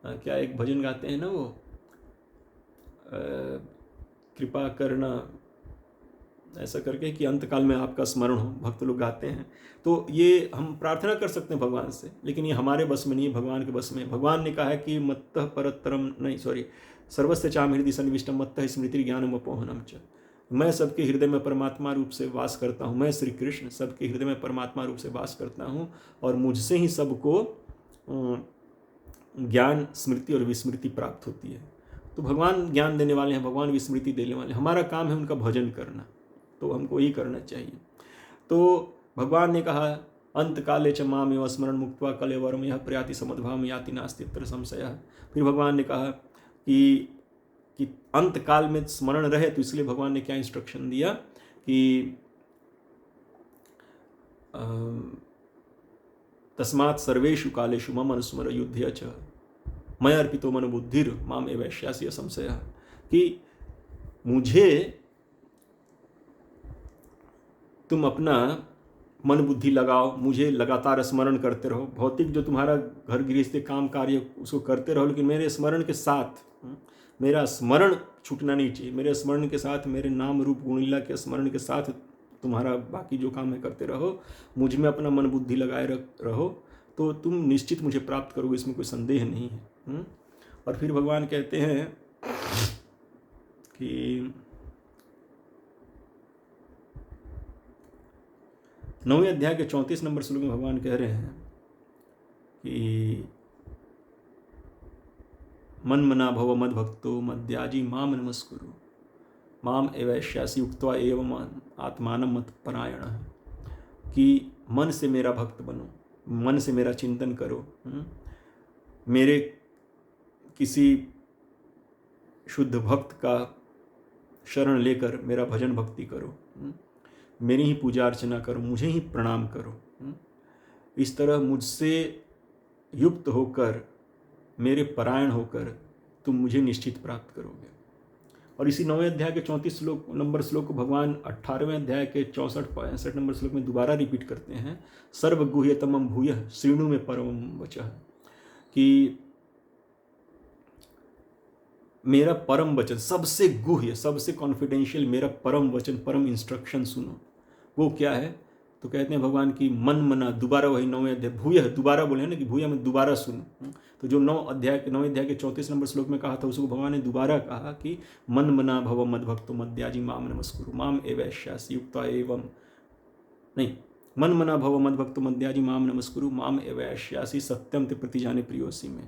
क्या एक भजन गाते हैं ना वो, कृपा करना ऐसा करके कि अंतकाल में आपका स्मरण हो, भक्त लोग गाते हैं। तो ये हम प्रार्थना कर सकते हैं भगवान से, लेकिन ये हमारे बस में नहीं है, भगवान के बस में। भगवान ने कहा है कि मत्तः परतरम नहीं, सॉरी, सर्वस्य चाम हृदय सन्निविष्टम मत्तः स्मृति ज्ञानम अपोहनम च। मैं सबके हृदय में परमात्मा रूप से वास करता हूँ, मैं श्री कृष्ण सबके हृदय में परमात्मा रूप से वास करता हूँ, और मुझसे ही सबको ज्ञान, स्मृति और विस्मृति प्राप्त होती है। तो भगवान ज्ञान देने वाले हैं, भगवान विस्मृति देने वाले हैं, हमारा काम है उनका भजन करना, तो हमको यही करना चाहिए। तो भगवान ने कहा अंत काले च मामेव स्मरण मुक्त्वा कलेवरम यह प्रयाति समद्भावम याति नास्ति तत्र संशयः। फिर भगवान ने कहा कि अंत काल में स्मरण रहे, तो इसलिए भगवान ने क्या इंस्ट्रक्शन दिया कि तस्मात् सर्वेषु कालेषु मम अनुस्मर युद्धय च मय अर्पितो मन बुद्धिर माम एवैष्यासि असंशयः, कि मुझे तुम अपना मन बुद्धि लगाओ, मुझे लगातार स्मरण करते रहो। भौतिक जो तुम्हारा घर गृहस्थी काम कार्य उसको करते रहो, लेकिन मेरे स्मरण के साथ, मेरा स्मरण छूटना नहीं चाहिए। मेरे स्मरण के साथ, मेरे नाम, रूप, गुण, लीला के स्मरण के साथ तुम्हारा बाकी जो काम है करते रहो, मुझ में अपना मन बुद्धि लगाए रहो, तो तुम निश्चित मुझे प्राप्त करोगे, इसमें कोई संदेह नहीं है। और फिर भगवान कहते हैं कि 9वें अध्याय के 34 नंबर श्लोक में भगवान कह रहे हैं कि मन मना भव मद भक्तो मद्याजी माम नमस्कुरु माम एवैष्यासि उक्त्वा एवं आत्मानं मत परायण, कि मन से मेरा भक्त बनो, मन से मेरा चिंतन करो, मेरे किसी शुद्ध भक्त का शरण लेकर मेरा भजन भक्ति करो, मेरी ही पूजा अर्चना करो, मुझे ही प्रणाम करो। इस तरह मुझसे युक्त होकर, मेरे परायण होकर तुम मुझे निश्चित प्राप्त करोगे। और इसी 9वें अध्याय के 34 नंबर श्लोक को भगवान 18वें अध्याय के 64-65 नंबर श्लोक में दोबारा रिपीट करते हैं। सर्वगुह्यतमं भूयः श्रीणु में परमं वचः, कि मेरा परम वचन, सबसे गुह्य, सबसे कॉन्फिडेंशियल मेरा परम वचन, परम इंस्ट्रक्शन सुनो। वो क्या है? तो कहते हैं भगवान की मन मना, दोबारा वही 9वें अध्याय भूयः, दोबारा बोले ना कि भूयः में दोबारा सुनो। तो जो 9वें अध्याय के 34 नंबर श्लोक में कहा था, उसको भगवान ने दोबारा कहा कि मन मना भव मद्भक्तो मद्याजी माम नमस्कुरु माम एवैष्यासि युक्ता एवं, नहीं, मन मना भव मद्भक्तो मद्याजी माम नमस्कुरु माम एवैष्यासि सत्यम ते प्रतिजाने प्रियोसी में,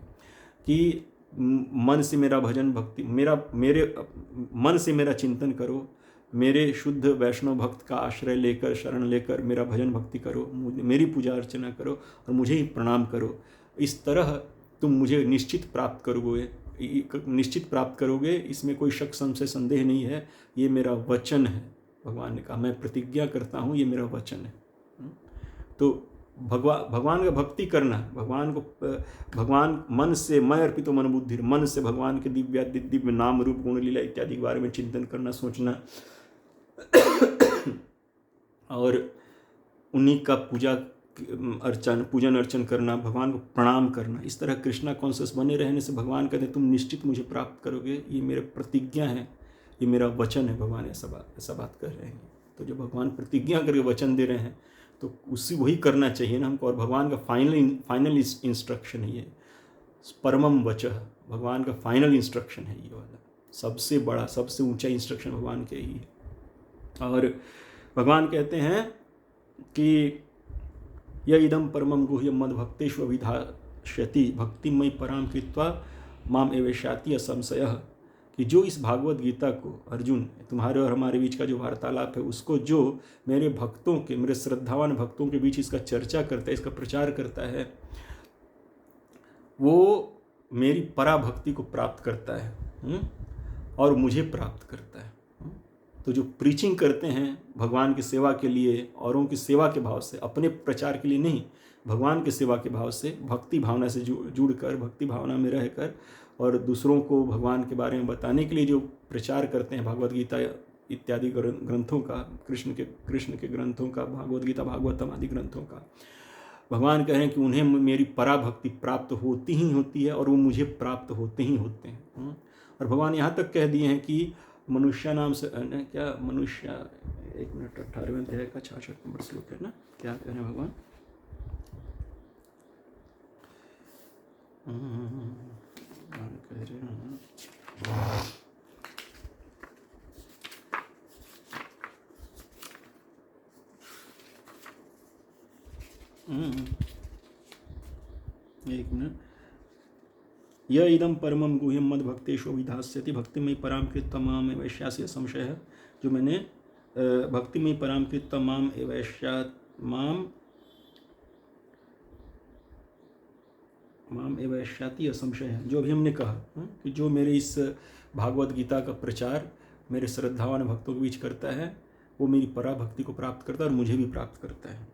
कि मन से मेरा भजन भक्ति, मेरे मन से मेरा चिंतन करो, मेरे शुद्ध वैष्णव भक्त का आश्रय लेकर, शरण लेकर मेरा भजन भक्ति करो, मेरी पूजा अर्चना करो और मुझे ही प्रणाम करो। इस तरह तुम मुझे निश्चित प्राप्त करोगे, इसमें कोई शक संशय संदेह नहीं है। ये मेरा वचन है, भगवान ने कहा, मैं प्रतिज्ञा करता हूँ, ये मेरा वचन है। तो भगवान का भक्ति करना, भगवान मन से, मैं अर्पितो मन बुद्धि, मन से भगवान के दिव्य नाम रूप गुण लीला इत्यादि के बारे में चिंतन करना, सोचना और उन्हीं का पूजन अर्चन करना, भगवान को प्रणाम करना। इस तरह कृष्णा कॉन्शियस बने रहने से भगवान कहते हैं तुम निश्चित मुझे प्राप्त करोगे, ये मेरे प्रतिज्ञा है, ये मेरा वचन है। भगवान ऐसा बात कर रहे हैं। तो जब भगवान प्रतिज्ञा करके वचन दे रहे हैं तो उसी वही करना चाहिए ना हमको। और भगवान का फाइनल इंस्ट्रक्शन है ये, परमम वचः, भगवान का फाइनल इंस्ट्रक्शन है ये वाला, सबसे बड़ा, सबसे ऊंचा इंस्ट्रक्शन भगवान के ही है। और भगवान कहते हैं कि यह इदम परमम गुह्यम मद भक्तेषु अभिधास्यति भक्तिमयी पराम कृत्वा माम एवेष्याति असंशयः, कि जो इस भागवत गीता को, अर्जुन, तुम्हारे और हमारे बीच का जो वार्तालाप है, उसको जो मेरे भक्तों के, मेरे श्रद्धावान भक्तों के बीच इसका चर्चा करता है, इसका प्रचार करता है, वो मेरी पराभक्ति को प्राप्त करता है और मुझे प्राप्त करता है। तो जो प्रीचिंग करते हैं भगवान की सेवा के लिए, औरों की सेवा के भाव से, अपने प्रचार के लिए नहीं, भगवान की सेवा के भाव से, भक्ति भावना से जुड़कर, भक्ति भावना में रहकर और दूसरों को भगवान के बारे में बताने के लिए जो प्रचार करते हैं भगवत गीता इत्यादि ग्रंथों का, कृष्ण के ग्रंथों का, भगवत गीता, भागवतम आदि ग्रंथों का, भगवान कह रहे हैं कि उन्हें मेरी पराभक्ति प्राप्त होती ही होती है और वो मुझे प्राप्त होते ही होते हैं। और भगवान यहाँ तक कह दिए हैं कि मनुष्य नाम से क्या, मनुष्य, 1 मिनट, 18वें अध्याय का 66 नंबर श्लोक है ना, क्या कह रहे हैं भगवान? कह रहे हैं एक मिनट, यह इदम परमम गुह्यम मद भक्तेषु अभिधास्यति भक्तिमयी पराम कृत्वा माम एवैष्यासि संशय है, जो मैंने भक्तिमयी पराम कृत्वा माम एवैष्याति असंशय है, जो अभी हमने कहा कि जो मेरे इस भागवत गीता का प्रचार मेरे श्रद्धावान भक्तों के बीच करता है, वो मेरी पराभक्ति को प्राप्त करता है और मुझे भी प्राप्त करता है।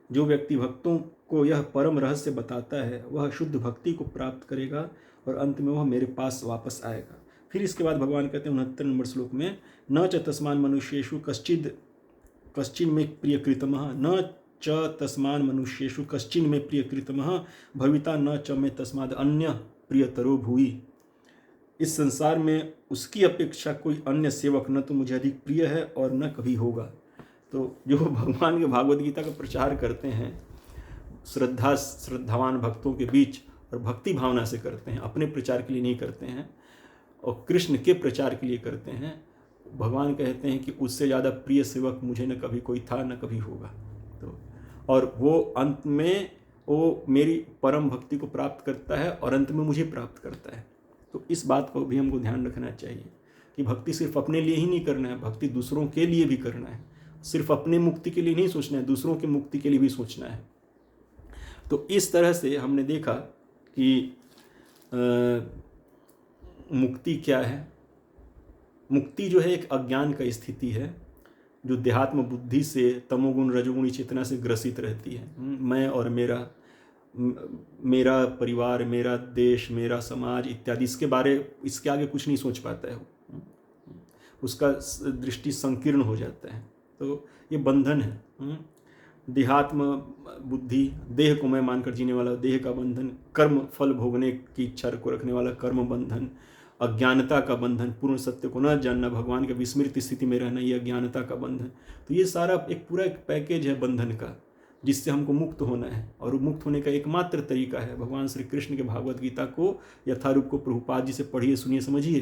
जो व्यक्ति भक्तों को यह परम रहस्य बताता है वह शुद्ध भक्ति को प्राप्त करेगा और अंत में वह मेरे पास वापस आएगा। फिर इसके बाद भगवान कहते हैं 69 नंबर श्लोक में, न च तस्मान मनुष्येषु कश्चिन में प्रियकृतमः, न च तस्मान मनुष्येषु कश्चिन में प्रियकृतमः भविता न च में तस्माद अन्य प्रियतरो भूयि। इस संसार में उसकी अपेक्षा कोई अन्य सेवक न तो मुझे अधिक प्रिय है और न कभी होगा। तो जो भगवान के भागवत गीता का प्रचार करते हैं श्रद्धावान भक्तों के बीच और भक्ति भावना से करते हैं, अपने प्रचार के लिए नहीं करते हैं और कृष्ण के प्रचार के लिए करते हैं, भगवान कहते हैं कि उससे ज़्यादा प्रिय सेवक मुझे न कभी कोई था न कभी होगा। तो और वो अंत में वो मेरी परम भक्ति को प्राप्त करता है और अंत में मुझे प्राप्त करता है। तो इस बात को भी हमको ध्यान रखना चाहिए कि भक्ति सिर्फ अपने लिए ही नहीं करना है, भक्ति दूसरों के लिए भी करना है। सिर्फ अपने मुक्ति के लिए नहीं सोचना है, दूसरों की मुक्ति के लिए भी सोचना है। तो इस तरह से हमने देखा कि मुक्ति क्या है, मुक्ति जो है एक अज्ञान का स्थिति है जो देहात्म बुद्धि से तमोगुण रजोगुणी चेतना से ग्रसित रहती है। मैं और मेरा परिवार, मेरा देश, मेरा समाज इत्यादि, इसके आगे कुछ नहीं सोच पाता है, उसका दृष्टि संकीर्ण हो जाता है। तो ये बंधन है। देहात्म बुद्धि, देह को मैं मानकर जीने वाला देह का बंधन, कर्म फल भोगने की इच्छा को रखने वाला कर्म बंधन, अज्ञानता का बंधन, पूर्ण सत्य को न जानना, भगवान के विस्मृत स्थिति में रहना, ये अज्ञानता का बंधन। तो ये सारा एक पूरा एक पैकेज है बंधन का, जिससे हमको मुक्त होना है। और मुक्त होने का एकमात्र तरीका है भगवान श्री कृष्ण के भागवत गीता को यथारूप को प्रभुपाद जी से पढ़िए, सुनिए, समझिए।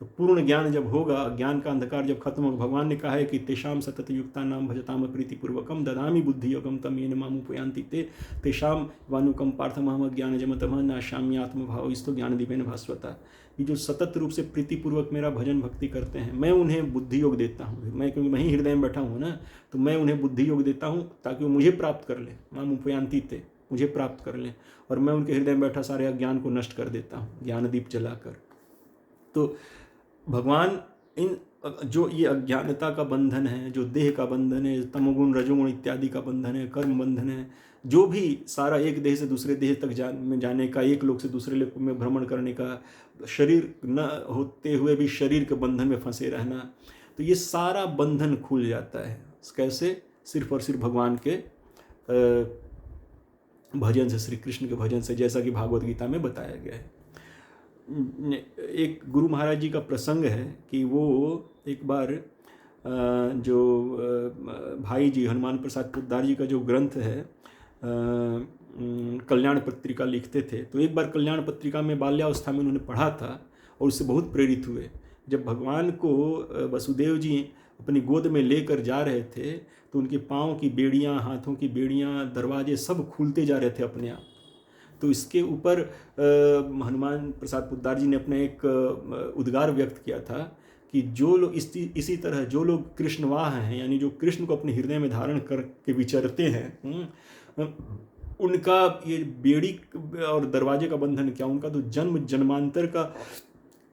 तो पूर्ण ज्ञान जब होगा, ज्ञान का अंधकार जब खत्म होगा, भगवान ने कहा है कि तेषाम सतत युक्ता नाम भजताम प्रीतिपूर्वकम ददामि बुद्धि योगम तम येन मामुपयान्ति ते तेषाम वानुकम पार्थमहम ज्ञान जमतमः नाशाम्य आत्मभाव इस्तो ज्ञान दीपेन भास्वता। ये जो सतत रूप से प्रीतिपूर्वक मेरा भजन भक्ति करते हैं, मैं उन्हें बुद्धि योग देता हूँ। मैं क्योंकि मैं ही हृदय में बैठा हूँ ना, तो मैं उन्हें बुद्धि योग देता हूँ ताकि वो मुझे प्राप्त कर लें। माम उपयांति ते, मुझे प्राप्त कर लें। और मैं उनके हृदय में बैठा सारे अज्ञान को नष्ट कर देता हूँ ज्ञान दीप जलाकर। तो भगवान इन जो ये अज्ञानता का बंधन है, जो देह का बंधन है, तमोगुण रजोगुण इत्यादि का बंधन है, कर्म बंधन है, जो भी सारा एक देह से दूसरे देह तक जाने का, एक लोक से दूसरे लोक में भ्रमण करने का, शरीर न होते हुए भी शरीर के बंधन में फंसे रहना, तो ये सारा बंधन खुल जाता है। कैसे? सिर्फ और सिर्फ भगवान के भजन से, श्री कृष्ण के भजन से, जैसा कि भागवत गीता में बताया गया है। एक गुरु महाराज जी का प्रसंग है कि वो एक बार जो भाई जी हनुमान प्रसाद पोद्दार जी का जो ग्रंथ है कल्याण पत्रिका लिखते थे, तो एक बार कल्याण पत्रिका में बाल्यावस्था में उन्होंने पढ़ा था और उससे बहुत प्रेरित हुए। जब भगवान को वसुदेव जी अपनी गोद में लेकर जा रहे थे तो उनके पाँव की बेड़ियाँ, हाथों की बेड़ियाँ, दरवाजे सब खुलते जा रहे थे अपने आप। तो इसके ऊपर हनुमान प्रसाद पोद्दार जी ने अपना एक उद्गार व्यक्त किया था कि जो लोग इसी तरह जो लोग कृष्णवाह हैं, यानी जो कृष्ण को अपने हृदय में धारण करके विचरते हैं, उनका ये बेड़ी और दरवाजे का बंधन क्या, उनका तो जन्म जन्मांतर का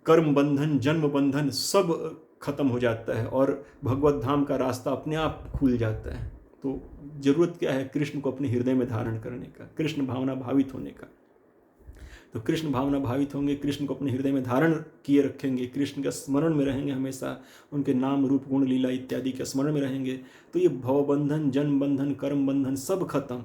कर्म बंधन, जन्म बंधन सब खत्म हो जाता है और भगवत धाम का रास्ता अपने आप खुल जाता है। तो जरूरत क्या है? कृष्ण को अपने हृदय में धारण करने का, कृष्ण भावना भावित होने का। तो कृष्ण भावना भावित होंगे, कृष्ण को अपने हृदय में धारण किए रखेंगे, कृष्ण के स्मरण में रहेंगे, हमेशा उनके नाम रूप गुण लीला इत्यादि के स्मरण में रहेंगे, तो ये भवबंधन, जन्म बंधन, कर्म बंधन सब खत्म,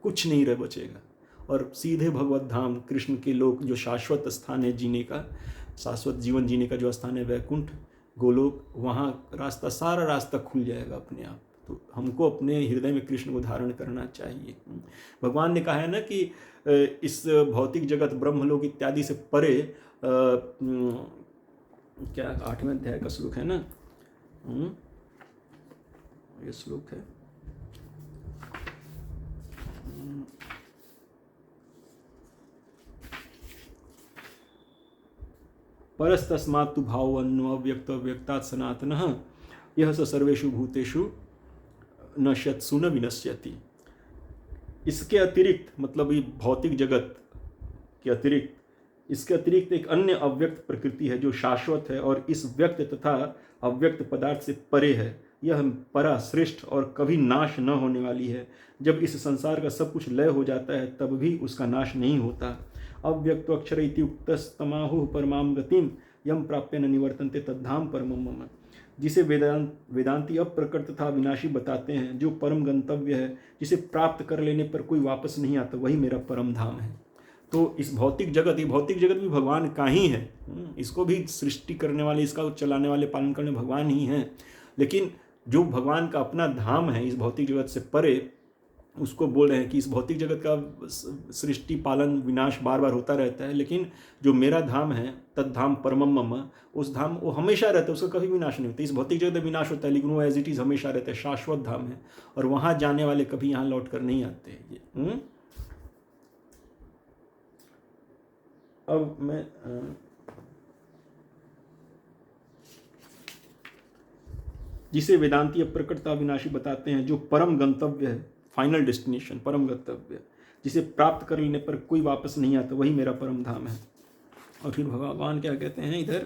कुछ नहीं रह बचेगा और सीधे भगवत धाम, कृष्ण के लोक, जो शाश्वत स्थान है जीने का, शाश्वत जीवन जीने का जो स्थान है, वैकुंठ, गोलोक, वहाँ रास्ता, सारा रास्ता खुल जाएगा अपने आप। तो हमको अपने हृदय में कृष्ण को धारण करना चाहिए। भगवान ने कहा है ना कि इस भौतिक जगत, ब्रह्मलोक इत्यादि से परे, क्या 8वें अध्याय का श्लोक है ना, ये श्लोक है, परस्तस्मात् तु भावो अव्यक्त अव्यक्तात् सनातनः यह स सर्वेषु भूतेषु नश्यत्सु न विनश्यति। इसके अतिरिक्त, मतलब ये भौतिक जगत के अतिरिक्त, इसके अतिरिक्त एक अन्य अव्यक्त प्रकृति है जो शाश्वत है और इस व्यक्त तथा अव्यक्त पदार्थ से परे है। यह परा, श्रेष्ठ और कभी नाश न होने वाली है। जब इस संसार का सब कुछ लय हो जाता है तब भी उसका नाश नहीं होता। अव्यक्त अक्षर इति उक्तस्तमाहुः परमां गतिम यम प्राप्य न निवर्तन्ते तद्धाम परमं मम। जिसे वेदांती अप्रकट तथा विनाशी बताते हैं, जो परम गंतव्य है, जिसे प्राप्त कर लेने पर कोई वापस नहीं आता, वही मेरा परम धाम है। तो इस भौतिक जगत, ये भौतिक जगत भी भगवान का ही है, इसको भी सृष्टि करने वाले, इसका चलाने वाले, पालन करने भगवान ही हैं। लेकिन जो भगवान का अपना धाम है इस भौतिक जगत से परे, उसको बोल रहे हैं कि इस भौतिक जगत का सृष्टि पालन विनाश बार बार होता रहता है, लेकिन जो मेरा धाम है, तद्धाम परमम मम, उस धाम वो हमेशा रहता है, उसका कभी विनाश नहीं होता। इस भौतिक जगत में विनाश होता है लेकिन वो एज इट इज हमेशा रहता है, शाश्वत धाम है और वहाँ जाने वाले कभी यहाँ लौट कर नहीं आते। अब मैं जिसे वेदांती अप्रकटता विनाशी बताते हैं, जो परम गंतव्य है, फाइनल डेस्टिनेशन, परम गंतव्य, जिसे प्राप्त कर लेने पर कोई वापस नहीं आता, वही मेरा परम धाम है। और फिर भगवान क्या कहते हैं इधर,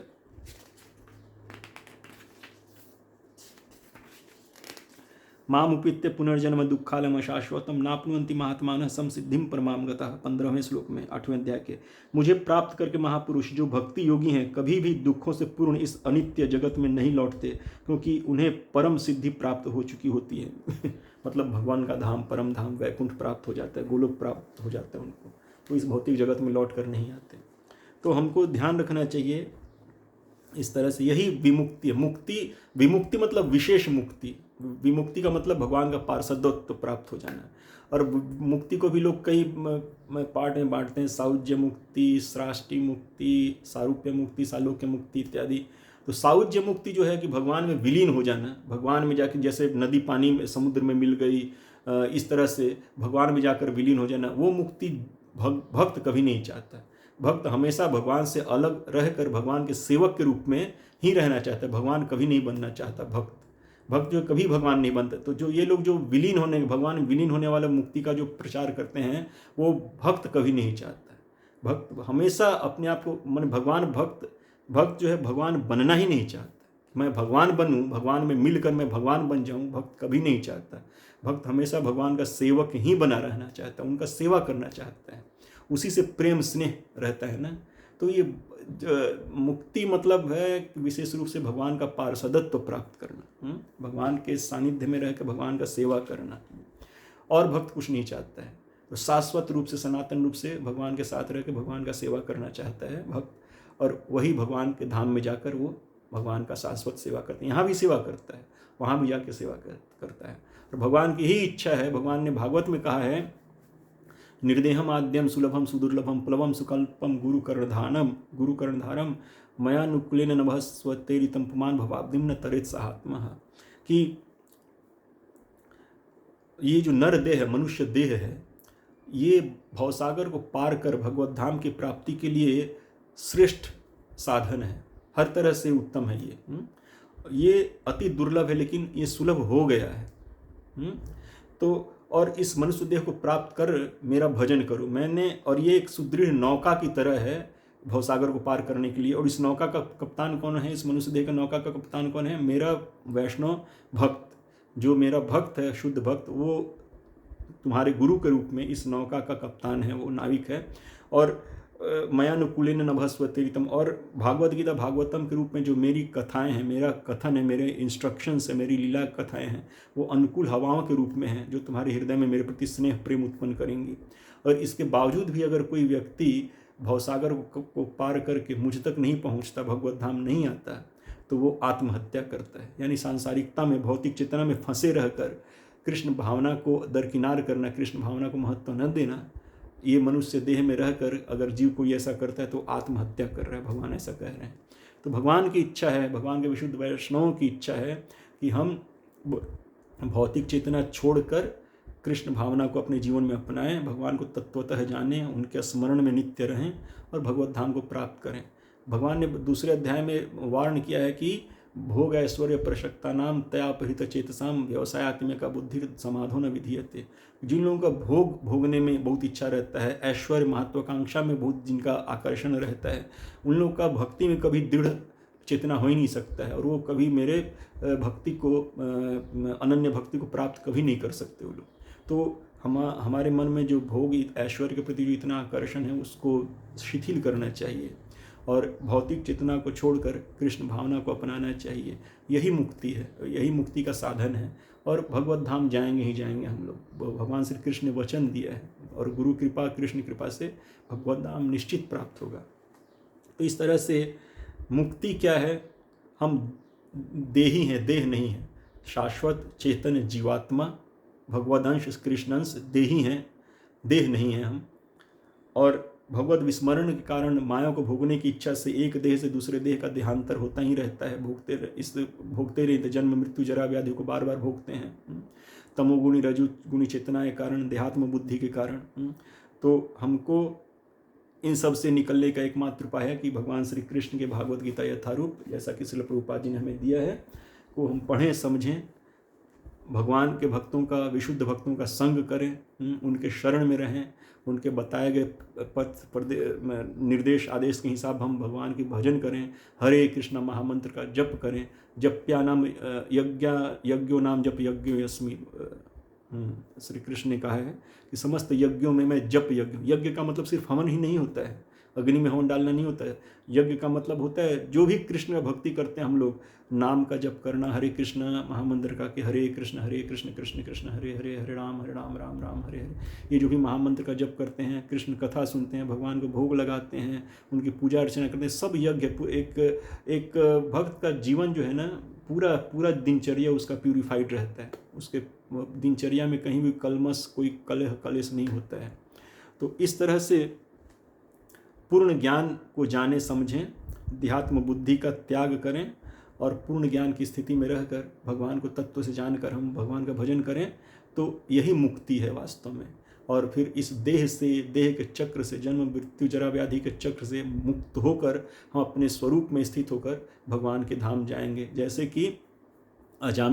माम उपित्य पुनर्जन्म दुःखालम शाश्वतम नाप्नुवन्ति महात्मानः संसिद्धिम परमाम गतः। 15वें श्लोक में 8वें अध्याय के। मुझे प्राप्त करके महापुरुष जो भक्ति योगी हैं कभी भी दुखों से पूर्ण इस अनित्य जगत में नहीं लौटते, क्योंकि उन्हें परम सिद्धि प्राप्त हो चुकी होती है। मतलब भगवान का धाम, परम धाम, वैकुंठ प्राप्त हो जाता है, गोलोक प्राप्त हो जाता है उनको, तो इस भौतिक जगत में लौट कर नहीं आते। तो हमको ध्यान रखना चाहिए इस तरह से। यही विमुक्ति है। विमुक्ति मतलब विशेष मुक्ति। विमुक्ति का मतलब भगवान का पार्षदत्व प्राप्त हो जाना। और मुक्ति को भी लोग कई पार्ट में बांटते हैं, सायुज्य मुक्ति, सृष्टि मुक्ति, सारूप्य मुक्ति, सालोक्य मुक्ति इत्यादि। तो सायुज्य मुक्ति जो है कि भगवान में विलीन हो जाना, भगवान में जाकर, जैसे नदी पानी में समुद्र में मिल गई, इस तरह से भगवान में जाकर विलीन हो जाना, वो मुक्ति भक्त कभी नहीं चाहता। भक्त हमेशा भगवान से अलग रहकर भगवान के सेवक के रूप में ही रहना चाहता है, भगवान कभी नहीं बनना चाहता। भक्त जो कभी भगवान नहीं बनता। तो जो ये लोग जो भगवान विलीन होने वाला मुक्ति का जो प्रचार करते हैं, वो भक्त कभी नहीं चाहता। भक्त हमेशा अपने आप को भक्त जो है भगवान बनना ही नहीं चाहता। मैं भगवान बनूं, भगवान में मिलकर मैं भगवान बन जाऊं, भक्त कभी नहीं चाहता। भक्त हमेशा भगवान का सेवक ही बना रहना चाहता है, उनका सेवा करना चाहता है, उसी से प्रेम स्नेह रहता है ना। तो ये मुक्ति मतलब है विशेष रूप से भगवान का पार्षदत्व प्राप्त करना, भगवान के सानिध्य में रहकर भगवान का सेवा करना, और भक्त कुछ नहीं चाहता है। तो शाश्वत रूप से, सनातन रूप से भगवान के साथ रहकर भगवान का सेवा करना चाहता है भक्त, और वही भगवान के धाम में जाकर वो भगवान का शाश्वत सेवा करते हैं। यहाँ भी सेवा करता है, वहाँ भी जाकर सेवा करता है। और भगवान की ही इच्छा है। भगवान ने भागवत में कहा है, निर्देहम आद्यम सुलभम सुदुर्लभम प्लवम सुकल्पम गुरुकर्णधारम मयानुकूलेन नभः स्वतेरितम पुमान भवाब्धिम न तरेत सहात्मः। कि ये जो नर देह है, मनुष्य देह है, ये भवसागर को पार कर भगवत धाम की प्राप्ति के लिए श्रेष्ठ साधन है, हर तरह से उत्तम है। ये अति दुर्लभ है, लेकिन ये सुलभ हो गया है। तो और इस मनुष्य देह को प्राप्त कर मेरा भजन करो। और ये एक सुदृढ़ नौका की तरह है भवसागर को पार करने के लिए। और इस नौका का कप्तान कौन है? इस मनुष्य देह का नौका का कप्तान कौन है? मेरा वैष्णव भक्त। जो मेरा भक्त है, शुद्ध भक्त, वो तुम्हारे गुरु के रूप में इस नौका का कप्तान है, वो नाविक है। और मयानुकूलेन नभः स्वतेरितम, और भागवत गीता भागवतम के रूप में जो मेरी कथाएं हैं, मेरा कथन है, मेरे इंस्ट्रक्शंस है, मेरी लीला कथाएं हैं, वो अनुकूल हवाओं के रूप में हैं, जो तुम्हारे हृदय में मेरे प्रति स्नेह प्रेम उत्पन्न करेंगी। और इसके बावजूद भी अगर कोई व्यक्ति भवसागर को पार करके मुझ तक नहीं पहुंचता, भगवत धाम नहीं आता, तो वो आत्महत्या करता है। यानी सांसारिकता में, भौतिक चेतना में फंसे रहकर कृष्ण भावना को दरकिनार करना, कृष्ण भावना को महत्व न देना, ये मनुष्य देह में रहकर अगर जीव कोई ऐसा करता है तो आत्महत्या कर रहा है। भगवान ऐसा कह रहे हैं। तो भगवान की इच्छा है, भगवान के विशुद्ध वैष्णवों की इच्छा है कि हम भौतिक चेतना छोड़कर कृष्ण भावना को अपने जीवन में अपनाएं, भगवान को तत्वतः जानें, उनके स्मरण में नित्य रहें और भगवत धाम को प्राप्त करें। भगवान ने दूसरे अध्याय में वार्ण किया है कि भोग ऐश्वर्य प्रशक्ता नाम तयापहृत चेतसाम व्यवसायत्मिका बुद्धि समाधो न विधीयते। जिन लोगों का भोग भोगने में बहुत इच्छा रहता है, ऐश्वर्य महत्वाकांक्षा में बहुत जिनका आकर्षण रहता है, उन लोगों का भक्ति में कभी दृढ़ चेतना हो ही नहीं सकता है, और वो कभी मेरे भक्ति को, अनन्य भक्ति को प्राप्त कभी नहीं कर सकते वो लोग। तो हमारे मन में जो भोग ऐश्वर्य के प्रति जो इतना आकर्षण है, उसको शिथिल करना चाहिए और भौतिक चेतना को छोड़कर कृष्ण भावना को अपनाना चाहिए। यही मुक्ति है, यही मुक्ति का साधन है। और भगवत धाम जाएंगे ही जाएंगे हम लोग। भगवान श्री कृष्ण ने वचन दिया है, और गुरु कृपा, कृष्ण कृपा से भगवत धाम निश्चित प्राप्त होगा। तो इस तरह से मुक्ति क्या है? हम देही हैं, देह नहीं है। शाश्वत चेतन जीवात्मा, भगवदंश कृष्णंश देही हैं, देह नहीं है हम। और भगवत विस्मरण के कारण माया को भोगने की इच्छा से एक देह से दूसरे देह का देहांतर होता ही रहता है। भोगते रहते, जन्म मृत्यु जरा व्याधि को बार बार भोगते हैं। तमोगुणी रजुगुणी चेतना के कारण, देहात्म बुद्धि के कारण। तो हमको इन सब से निकलने का एकमात्र उपाय है कि भगवान श्री कृष्ण के भागवत गीता यथारूप, जैसा कि श्रील प्रभुपाद जी ने हमें दिया है, को हम पढ़ें, समझें, भगवान के भक्तों का, विशुद्ध भक्तों का संग करें, उनके शरण में रहें, उनके बताए गए निर्देश आदेश के हिसाब हम भगवान की भजन करें, हरे कृष्णा महामंत्र का जप करें। जप्या नाम यज्ञो नाम जप यज्ञो यस्मि, श्री कृष्ण ने कहा है कि समस्त यज्ञों में मैं जप यज्ञ। यज्ञ का मतलब सिर्फ हवन ही नहीं होता है, अग्नि में हवन डालना नहीं होता है। यज्ञ का मतलब होता है जो भी कृष्ण का भक्ति करते हैं हम लोग, नाम का जप करना, हरे कृष्ण महामंत्र का कि हरे कृष्ण कृष्ण कृष्ण हरे हरे, हरे राम राम राम हरे हरे। ये जो भी महामंत्र का जप करते हैं, कृष्ण कथा सुनते हैं, भगवान को भोग लगाते हैं, उनकी पूजा अर्चना करते हैं, सब यज्ञ। एक भक्त का जीवन जो है ना, पूरा दिनचर्या उसका प्यूरिफाइड रहता है, उसके दिनचर्या में कहीं भी कलमश, कोई कलह कलेश नहीं होता है। तो इस तरह से पूर्ण ज्ञान को जाने समझें, अध्यात्म बुद्धि का त्याग करें और पूर्ण ज्ञान की स्थिति में रहकर भगवान को तत्व से जानकर हम भगवान का भजन करें, तो यही मुक्ति है वास्तव में। और फिर इस देह के चक्र से, जन्म मृत्यु जरा व्याधि के चक्र से मुक्त होकर हम अपने स्वरूप में स्थित होकर भगवान के धाम जाएंगे। जैसे कि अजामिल